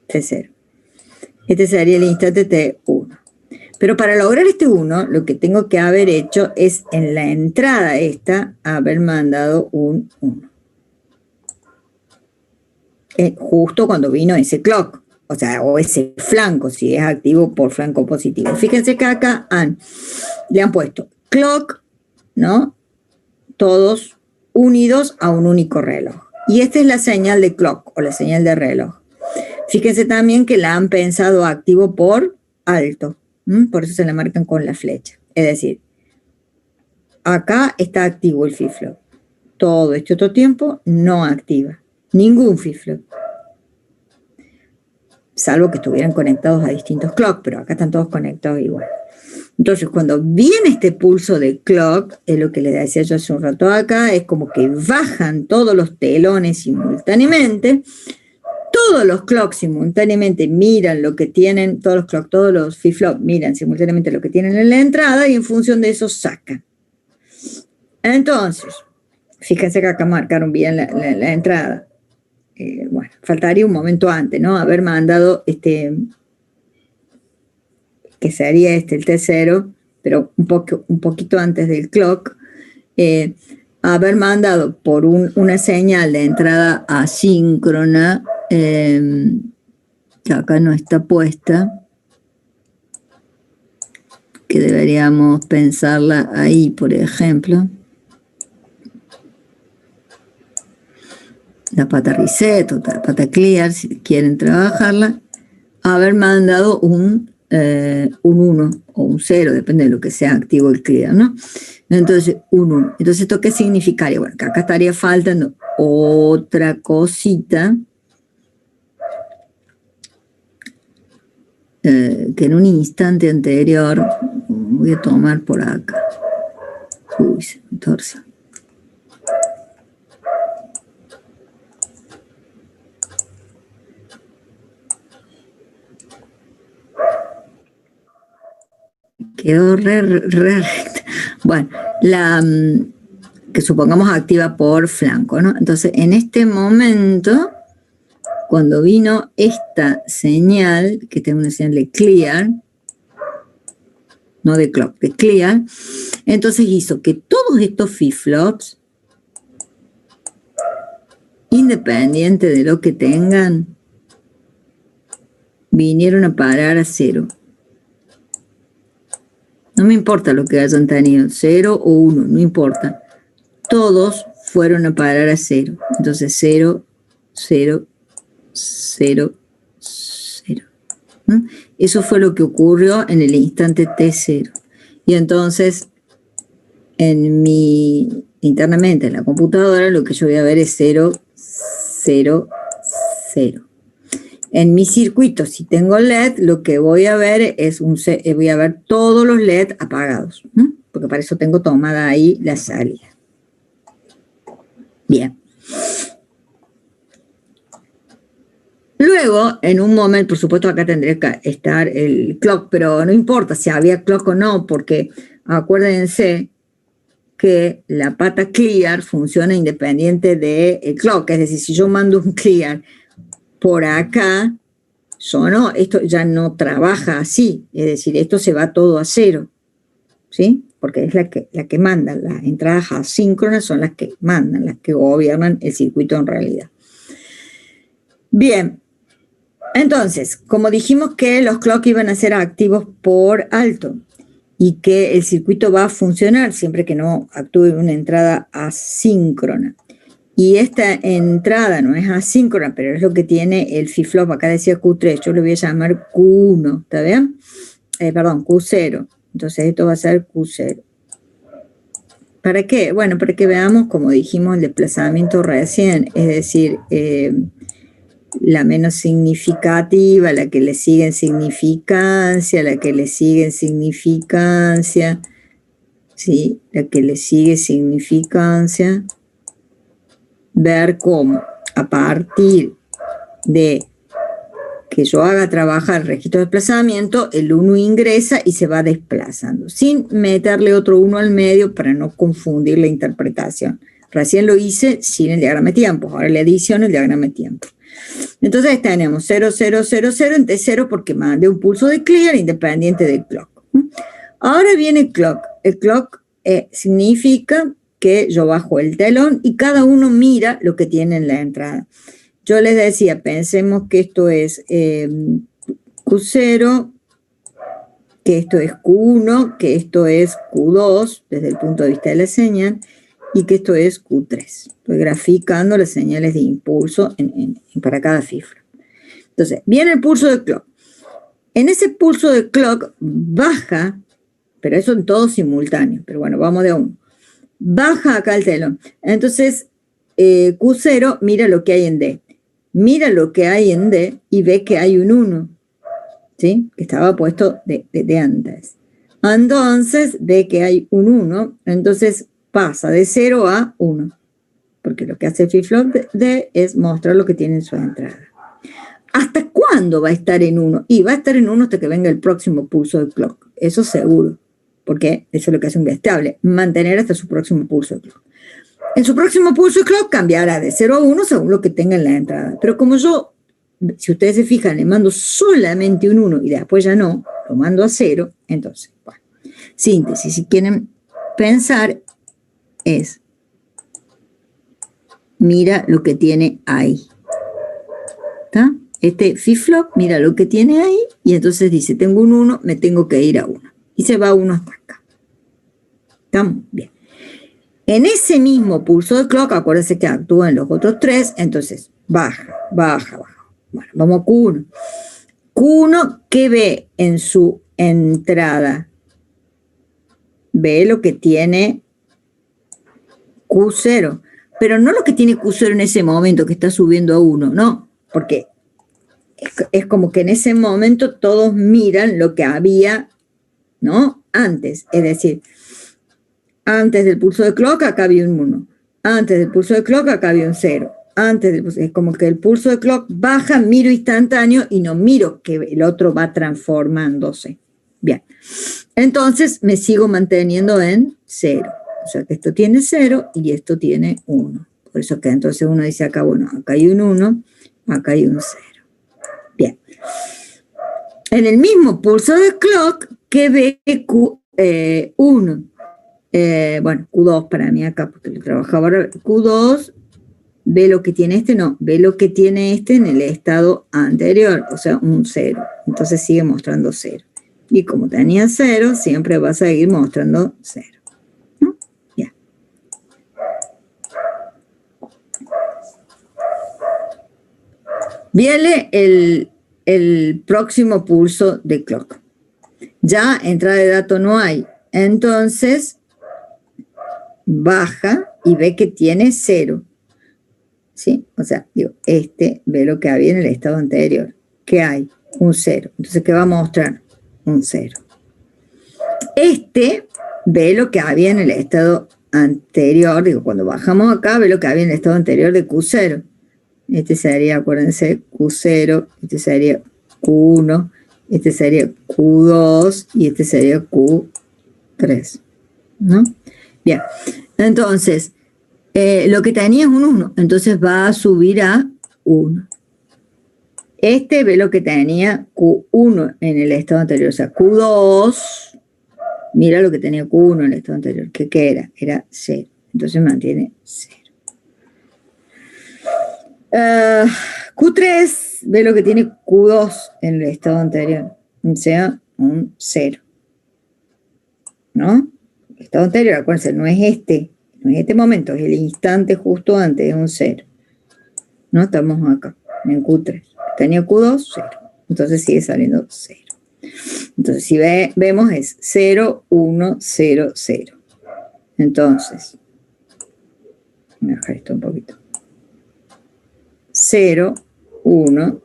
A: T0. Este sería el instante T1. Pero para lograr este 1, lo que tengo que haber hecho es en la entrada esta, haber mandado un 1. Justo cuando vino ese clock, o sea, o ese flanco, si es activo por flanco positivo. Fíjense que acá le han puesto clock, ¿no? Todos unidos a un único reloj. Y esta es la señal de clock o la señal de reloj. Fíjense también que la han pensado activo por alto. Por eso se la marcan con la flecha. Es decir, acá está activo el flip-flop. Todo este otro tiempo no activa. Ningún flip-flop. Salvo que estuvieran conectados a distintos clocks, pero acá están todos conectados igual. Entonces, cuando viene este pulso de clock, es lo que les decía yo hace un rato acá, es como que bajan todos los telones simultáneamente. Todos los clocks simultáneamente miran lo que tienen, todos los flip-flop miran simultáneamente lo que tienen en la entrada y en función de eso sacan. Entonces, fíjense que acá marcaron bien la entrada. Bueno, faltaría un momento antes, ¿no? Haber mandado que sería el T0, pero un poquito antes del clock, haber mandado por una señal de entrada asíncrona, que acá no está puesta, que deberíamos pensarla ahí, por ejemplo. La pata reset o la pata clear, si quieren trabajarla, haber mandado un 1 o un 0, depende de lo que sea activo el clear, ¿no? Entonces, un 1. Entonces, ¿esto qué significaría? Bueno, que acá estaría faltando otra cosita, que en un instante anterior, voy a tomar por acá. Uy, se me torce. Quedó re recta. Bueno, que supongamos activa por flanco, ¿no? Entonces, en este momento, cuando vino esta señal, que tengo una señal de clear, no de clock, de clear, entonces hizo que todos estos flip-flops, independiente de lo que tengan, vinieron a parar a 0. No me importa lo que hayan tenido, 0 o 1, no importa. Todos fueron a parar a 0. Entonces 0, 0, 0, ¿Mm? Eso fue lo que ocurrió en el instante T0. Y entonces, internamente en la computadora, lo que yo voy a ver es 0, 0, 0. En mi circuito, si tengo LED, lo que voy a ver es voy a ver todos los LED apagados, ¿no? Porque para eso tengo tomada ahí la salida. Bien. Luego, en un momento, por supuesto acá tendría que estar el clock, pero no importa si había clock o no, porque acuérdense que la pata clear funciona independiente del clock, es decir, si yo mando un clear por acá, esto ya no trabaja así, es decir, esto se va todo a cero, ¿sí? Porque es la que manda, las entradas asíncronas son las que mandan, las que gobiernan el circuito en realidad. Bien, entonces, como dijimos que los clock iban a ser activos por alto y que el circuito va a funcionar siempre que no actúe una entrada asíncrona. Y esta entrada no es asíncrona, pero es lo que tiene el flip-flop. Acá decía Q3, yo lo voy a llamar Q1, ¿está bien? Perdón, Q0. Entonces esto va a ser Q0. ¿Para qué? Bueno, para que veamos, como dijimos, el desplazamiento recién, es decir, la menos significativa, la que le sigue en significancia, la que le sigue en significancia, ¿sí? La que le sigue significancia. Ver cómo a partir de que yo haga trabajar el registro de desplazamiento, el 1 ingresa y se va desplazando, sin meterle otro 1 al medio para no confundir la interpretación. Recién lo hice sin el diagrama de tiempo, ahora le adiciono el diagrama de tiempo. Entonces tenemos 0, 0, 0, 0 en T0 porque mandé un pulso de clear independiente del clock. Ahora viene clock. El clock significa que yo bajo el telón y cada uno mira lo que tiene en la entrada. Yo les decía, pensemos que esto es Q0, que esto es Q1, que esto es Q2, desde el punto de vista de la señal, y que esto es Q3. Estoy graficando las señales de impulso para cada cifra. Entonces, viene el pulso de clock. En ese pulso de clock baja, pero eso en todo simultáneo, pero bueno, vamos de a uno. Baja acá el telón. Entonces, Q0 mira lo que hay en D. Mira lo que hay en D y ve que hay un 1, ¿sí? Que estaba puesto de antes. Entonces, ve que hay un 1, entonces pasa de 0 a 1. Porque lo que hace el flip-flop D es mostrar lo que tiene en su entrada. ¿Hasta cuándo va a estar en 1? Y va a estar en 1 hasta que venga el próximo pulso de clock. Eso seguro. Porque eso es lo que hace un estable, mantener hasta su próximo pulso de clock. En su próximo pulso de clock cambiará de 0 a 1 según lo que tenga en la entrada. Pero como yo, si ustedes se fijan, le mando solamente un 1 y después ya no, lo mando a 0, entonces, bueno. Síntesis, si quieren pensar, es mira lo que tiene ahí. ¿Está? Este flip-flop mira lo que tiene ahí y entonces dice, tengo un 1, me tengo que ir a 1. Y se va 1 hasta acá. ¿Estamos? Bien. En ese mismo pulso de clock, acuérdense que actúan los otros 3, entonces baja, baja, baja. Bueno, vamos a Q1. Q1, ¿qué ve en su entrada? Ve lo que tiene Q0, pero no lo que tiene Q0 en ese momento que está subiendo a 1, no, porque es como que en ese momento todos miran lo que había, ¿no? Antes, es decir, antes del pulso de clock acá había un 1, antes del pulso de clock acá había un 0, es como que el pulso de clock baja, miro instantáneo y no miro que el otro va transformándose. Bien, entonces me sigo manteniendo en 0, o sea que esto tiene 0 y esto tiene 1. Por eso que entonces uno dice acá, bueno, acá hay un 1, acá hay un 0. Bien. En el mismo pulso de clock que ve Q1. Bueno, Q2 para mí acá, porque lo trabajaba ahora. Q2 ve lo que tiene este, no, ve lo que tiene este en el estado anterior, o sea, un 0. Entonces sigue mostrando 0. Y como tenía 0, siempre va a seguir mostrando 0. ¿No? Ya. Viene el próximo pulso de clock. Ya entrada de datos no hay. Entonces, baja y ve que tiene 0. ¿Sí? O sea, digo, ve lo que había en el estado anterior. ¿Qué hay? Un 0. Entonces, ¿qué va a mostrar? Un 0. Ve lo que había en el estado anterior. Digo, cuando bajamos acá, ve lo que había en el estado anterior de Q0. Este sería, acuérdense, Q0. Este sería Q1. Este sería Q2. Y este sería Q3. ¿No? Bien. Entonces, lo que tenía es un 1. Entonces va a subir a 1. Ve lo que tenía Q1 en el estado anterior. O sea, Q2. Mira lo que tenía Q1 en el estado anterior. ¿Qué era? Era 0. Entonces mantiene 0. Q3 ve lo que tiene Q2 en el estado anterior. O sea, un 0. ¿No? El estado anterior, acuérdense, no es no es este momento, es el instante justo antes, es un 0. ¿No? Estamos acá, en Q3. Tenía Q2, 0. Entonces sigue saliendo 0. Entonces, si vemos es 0, 1, 0, 0. Entonces, voy a dejar esto un poquito. 0, 1,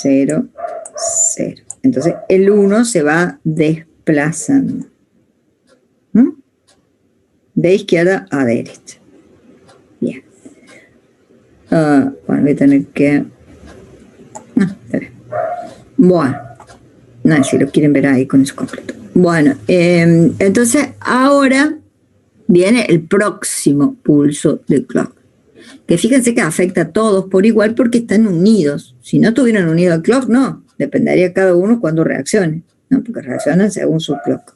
A: 0, 0. Entonces, el 1 se va desplazando. De izquierda a derecha. Bien. Bueno, voy a tener que... está bien. Bueno. No, si lo quieren ver ahí con eso completo. Bueno, entonces ahora viene el próximo pulso de clock. Que fíjense que afecta a todos por igual porque están unidos. Si no estuvieran unidos al clock, no. Dependería cada uno cuando reaccione, ¿no? Porque reaccionan según su clock.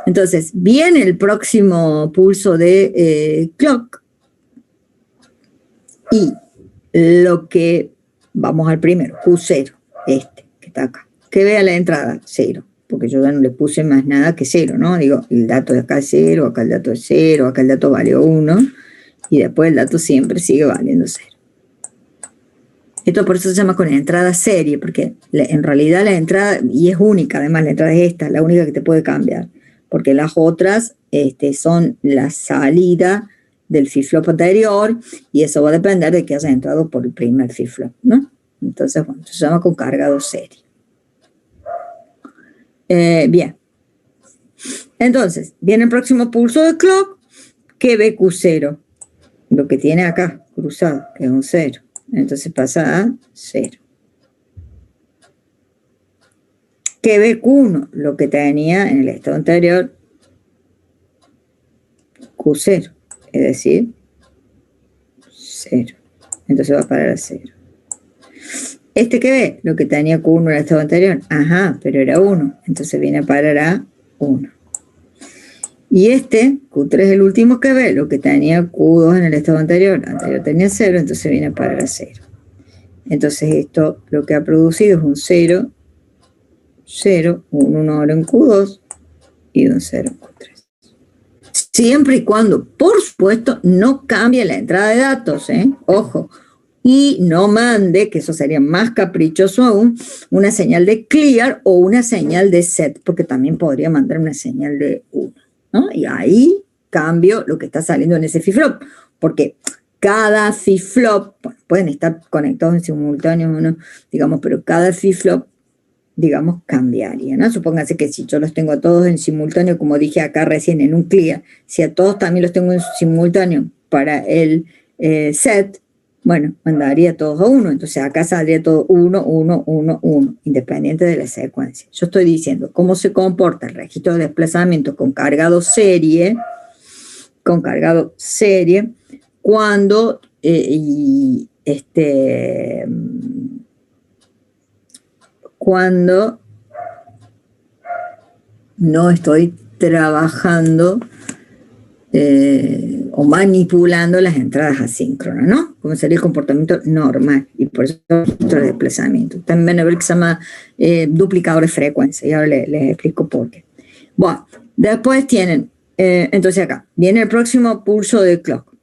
A: Entonces, viene el próximo pulso de clock. Y lo que... Vamos al primero, Q0, que está acá. Que vea la entrada, 0, porque yo ya no le puse más nada que 0, ¿no? Digo, el dato de acá es 0, acá el dato es 0, acá el dato vale 1, y después el dato siempre sigue valiendo 0. Esto por eso se llama con entrada serie, porque en realidad la entrada, y es única, además la entrada es esta, la única que te puede cambiar, porque las otras son la salida del flip-flop anterior, y eso va a depender de que haya entrado por el primer flip-flop, ¿no? Entonces, bueno, se llama con cargado serie. Bien. Entonces, viene el próximo pulso de clock que ve Q0. Lo que tiene acá, cruzado, que es un 0. Entonces pasa a 0. Que ve Q1, lo que tenía en el estado anterior, Q0. Es decir, 0. Entonces va a parar a 0. Que ve, lo que tenía Q1 en el estado anterior, ajá, pero era 1, entonces viene a parar a 1. Y Q3 es el último que ve, lo que tenía Q2 en el estado anterior tenía 0, entonces viene a parar a 0. Entonces esto lo que ha producido es un 0, 0, un 1 ahora en Q2 y un 0 en Q3. Siempre y cuando, por supuesto, no cambie la entrada de datos, ojo. Y no mande, que eso sería más caprichoso aún, una señal de clear o una señal de set, porque también podría mandar una señal de 1, ¿no? Y ahí cambio lo que está saliendo en ese flip-flop, porque cada flip-flop, bueno, pueden estar conectados en simultáneo, ¿no? Digamos, pero cada flip-flop, digamos, cambiaría, ¿no? Supónganse que si yo los tengo a todos en simultáneo, como dije acá recién en un clear, si a todos también los tengo en simultáneo para el set, bueno, mandaría todos a 1, entonces acá saldría todo 1, 1, 1, 1, independiente de la secuencia. Yo estoy diciendo cómo se comporta el registro de desplazamiento con cargado serie, cuando cuando no estoy trabajando o manipulando las entradas asíncronas, ¿no? Como sería el comportamiento normal, y por eso el registro de desplazamiento. También van a ver que se llama duplicador de frecuencia, y ahora les explico por qué. Bueno, después tienen, entonces acá, viene el próximo pulso de clock.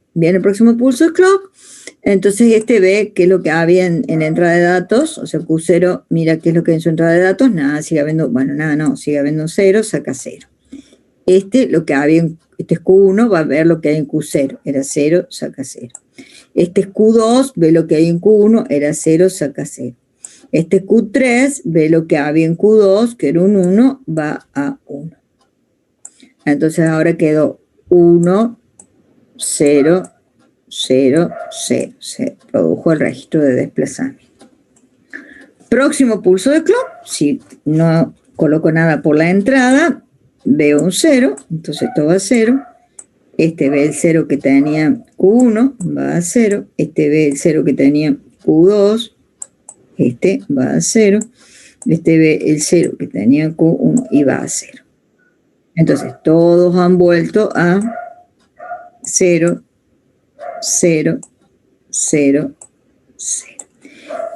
A: Entonces este ve qué es lo que había en la entrada de datos, o sea, Q0 mira qué es lo que hay en su entrada de datos, nada, sigue habiendo, bueno, nada, no, sigue habiendo 0, saca 0. Lo que había este es Q1, va a ver lo que hay en Q0, era 0, saca 0. Este es Q2, ve lo que hay en Q1, era 0, saca 0. Este Q3, ve lo que había en Q2, que era un 1, va a 1. Entonces ahora quedó 1, 0, 0, 0. Se produjo el registro de desplazamiento. Próximo pulso de clock, si no coloco nada por la entrada, veo un 0, entonces esto va a 0. Este ve el 0 que tenía Q1, va a 0. Este ve el 0 que tenía Q2, este va a 0. Este ve el 0 que tenía Q1 y va a 0. Entonces todos han vuelto a 0, 0, 0, 0.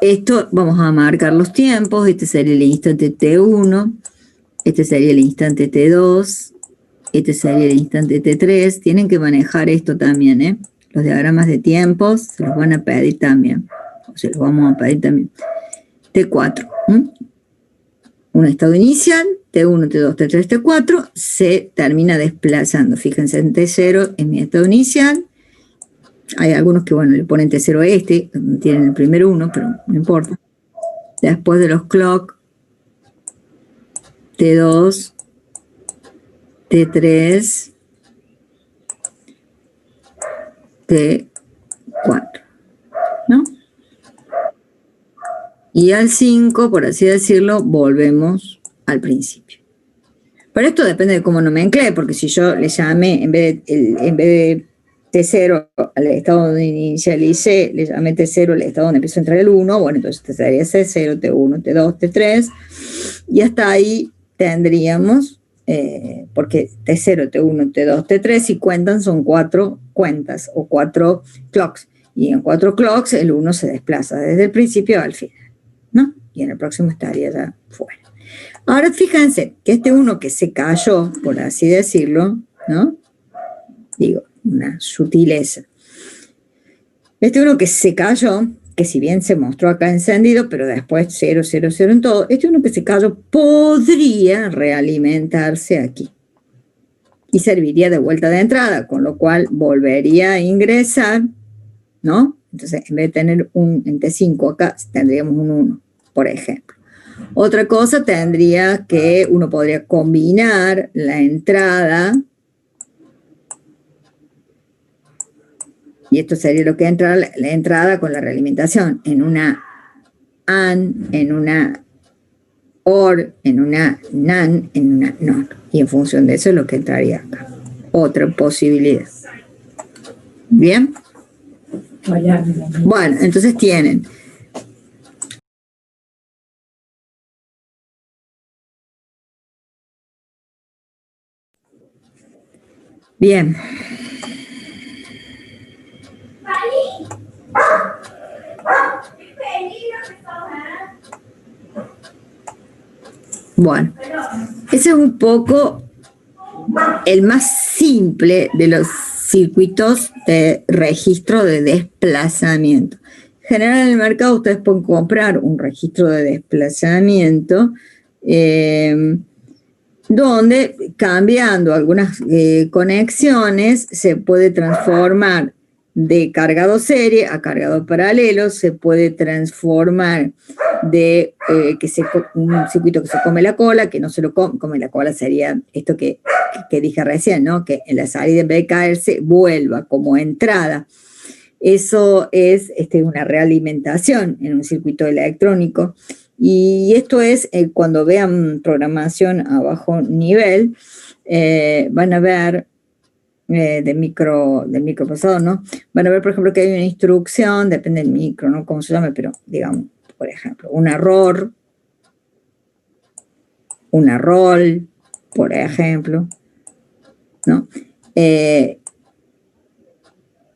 A: Esto vamos a marcar los tiempos. Este sería el instante T1, este sería el instante T2, este sería el instante T3. Tienen que manejar esto también, ¿eh? Los diagramas de tiempos se los van a pedir también, o se los vamos a pedir también. T4, un estado inicial, T1, T2, T3, T4, se termina desplazando. Fíjense en T0 en mi estado inicial. Hay algunos que, bueno, le ponen T0 a este, tienen el primer 1, pero no importa. Después de los clock, T2, T3, T4, ¿no? Y al 5, por así decirlo, volvemos al principio. Pero esto depende de cómo nomenclé, porque si yo le llamé, en vez de T0 al estado donde inicialicé, le llamé T0 al estado donde empezó a entrar el 1, bueno, entonces te sería C0, T1, T2, T3, y hasta ahí tendríamos, porque T0, T1, T2, T3, si cuentan, son 4 cuentas o 4 clocks, y en 4 clocks el 1 se desplaza desde el principio al final, ¿no? Y en el próximo estaría ya fuera. Ahora fíjense que este 1 que se cayó, por así decirlo, ¿no? Digo, una sutileza. Este 1 que se cayó, que si bien se mostró acá encendido, pero después 0, 0, 0 en todo, este 1 que se cayó podría realimentarse aquí. Y serviría de vuelta de entrada, con lo cual volvería a ingresar, ¿no? Entonces, en vez de tener un en T5 acá, tendríamos un 1, por ejemplo. Otra cosa tendría que uno podría combinar la entrada, y esto sería lo que entra la entrada con la realimentación, en una AND, en una OR, en una NAND, en una NOR. Y en función de eso es lo que entraría acá. Otra posibilidad. ¿Bien? Bueno, entonces tienen bien. Bueno, ese es un poco el más simple de los circuitos de registro de desplazamiento. En general en el mercado ustedes pueden comprar un registro de desplazamiento donde cambiando algunas conexiones se puede transformar de cargado serie a cargado paralelo, se puede transformar de un circuito que se come la cola, que no se lo come la cola, sería esto que dije recién, ¿no? Que en la salida en vez de caerse vuelva como entrada. Eso es una realimentación en un circuito electrónico. Y esto es, cuando vean programación a bajo nivel, van a ver del microprocesador, ¿no? Van a ver, por ejemplo, que hay una instrucción, depende del micro, ¿no? Cómo se llame, pero digamos, por ejemplo, un error, una roll, por ejemplo, ¿no?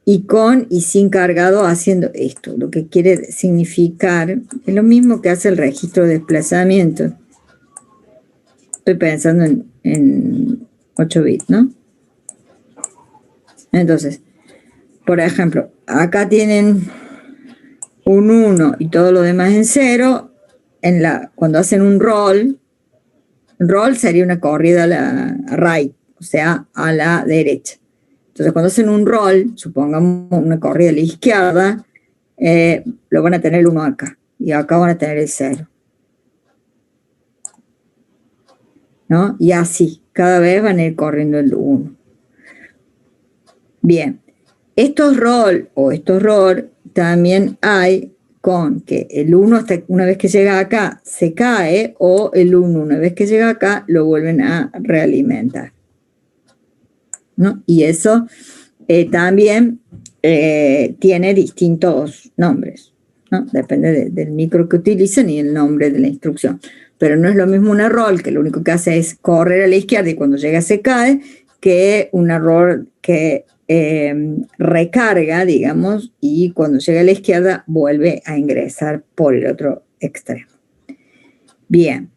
A: Y con y sin cargado haciendo esto, lo que quiere significar, es lo mismo que hace el registro de desplazamiento. Estoy pensando en 8 bits, ¿no? Entonces, por ejemplo, acá tienen un 1 y todo lo demás en 0, cuando hacen un roll sería una corrida a la right, o sea, a la derecha. Entonces, cuando hacen un roll, supongamos una corrida a la izquierda, lo van a tener el 1 acá, y acá van a tener el 0. ¿No? Y así, cada vez van a ir corriendo el 1. Bien, estos roll también hay con que el 1 hasta una vez que llega acá se cae, o el 1 una vez que llega acá lo vuelven a realimentar, ¿no? Y eso también tiene distintos nombres, ¿no? Depende del micro que utilicen y el nombre de la instrucción. Pero no es lo mismo una roll, que lo único que hace es correr a la izquierda y cuando llega se cae, que una roll que recarga, digamos, y cuando llega a la izquierda vuelve a ingresar por el otro extremo. Bien.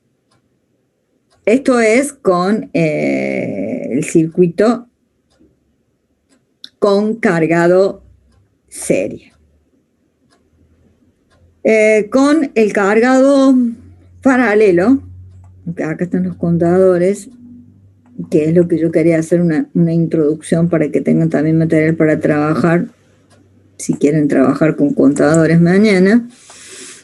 A: Esto es con el circuito con cargado serie. Con el cargado paralelo, acá están los contadores, que es lo que yo quería hacer una introducción para que tengan también material para trabajar, si quieren trabajar con contadores mañana.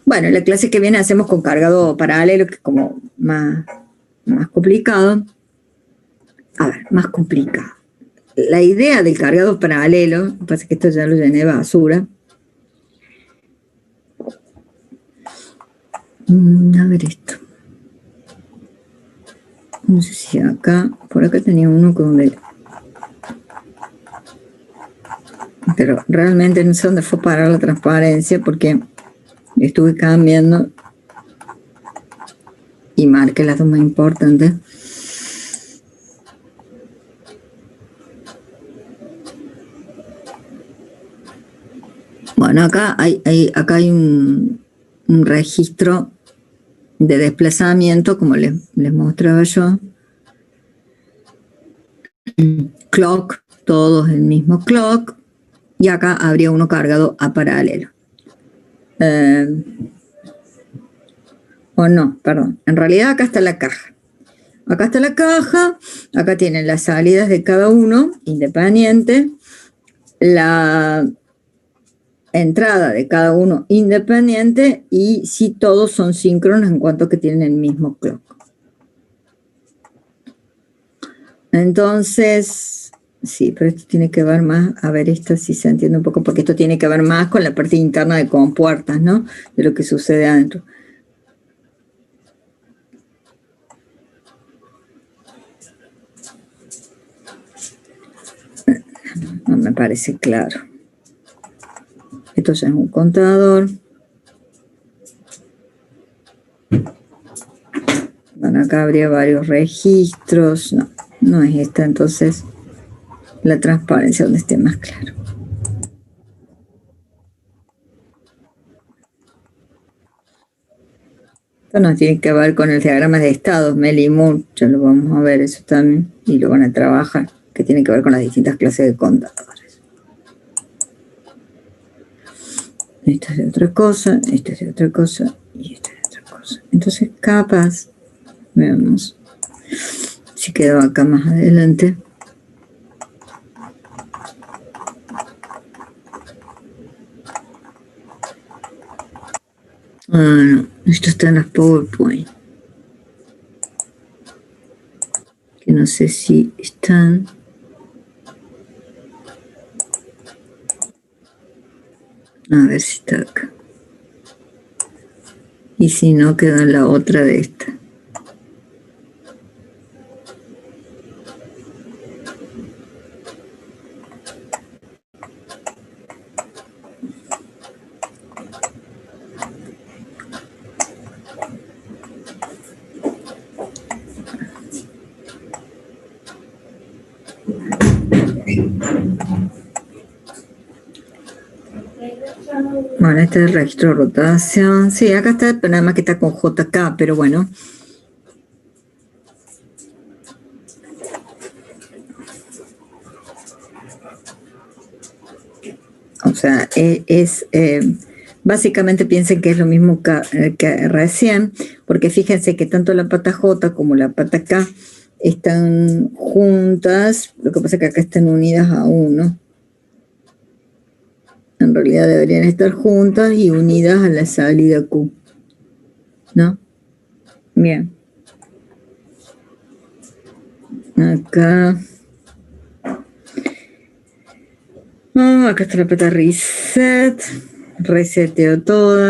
A: Bueno, la clase que viene hacemos con cargado paralelo, que es como más complicado. A ver, más complicado. La idea del cargado paralelo, lo que pasa es que esto ya lo llené de basura. A ver esto. No sé si acá, por acá tenía uno donde... Pero realmente no sé dónde fue parar la transparencia porque estuve cambiando y marqué las dos más importantes. Bueno, acá hay un registro de desplazamiento, como les mostraba yo. Clock, todos el mismo clock. Y acá habría uno cargado a paralelo. O no, perdón. En realidad acá está la caja. Acá está la caja. Acá tienen las salidas de cada uno, independiente. La entrada de cada uno independiente y si todos son síncronos en cuanto que tienen el mismo clock. Entonces, sí, pero esto tiene que ver más, a ver, esto sí se entiende un poco, porque esto tiene que ver más con la parte interna de compuertas, ¿no? De lo que sucede adentro. No me parece claro. Esto ya es un contador. Bueno, acá habría varios registros. No, no es esta, entonces la transparencia donde esté más claro. Esto no tiene que ver con el diagrama de estados, Mel y Moore, ya lo vamos a ver eso también, y lo van a trabajar, que tiene que ver con las distintas clases de contadores. Esto es de otra cosa, esto es de otra cosa, y esto es de otra cosa. Entonces, capaz, veamos si quedó acá más adelante. No, esto está en las PowerPoint. Que no sé si están. A ver si está acá. Y si no, queda en la otra de esta. Bueno, este es el registro de rotación. Sí, acá está, pero nada más que está con JK, pero bueno. sea, básicamente piensen que es lo mismo que recién, porque fíjense que tanto la pata J como la pata K están juntas, lo que pasa es que acá están unidas a 1. En realidad deberían estar juntas y unidas a la salida Q, ¿no? Bien. Acá. Acá está la pata reset. Reseteo todas.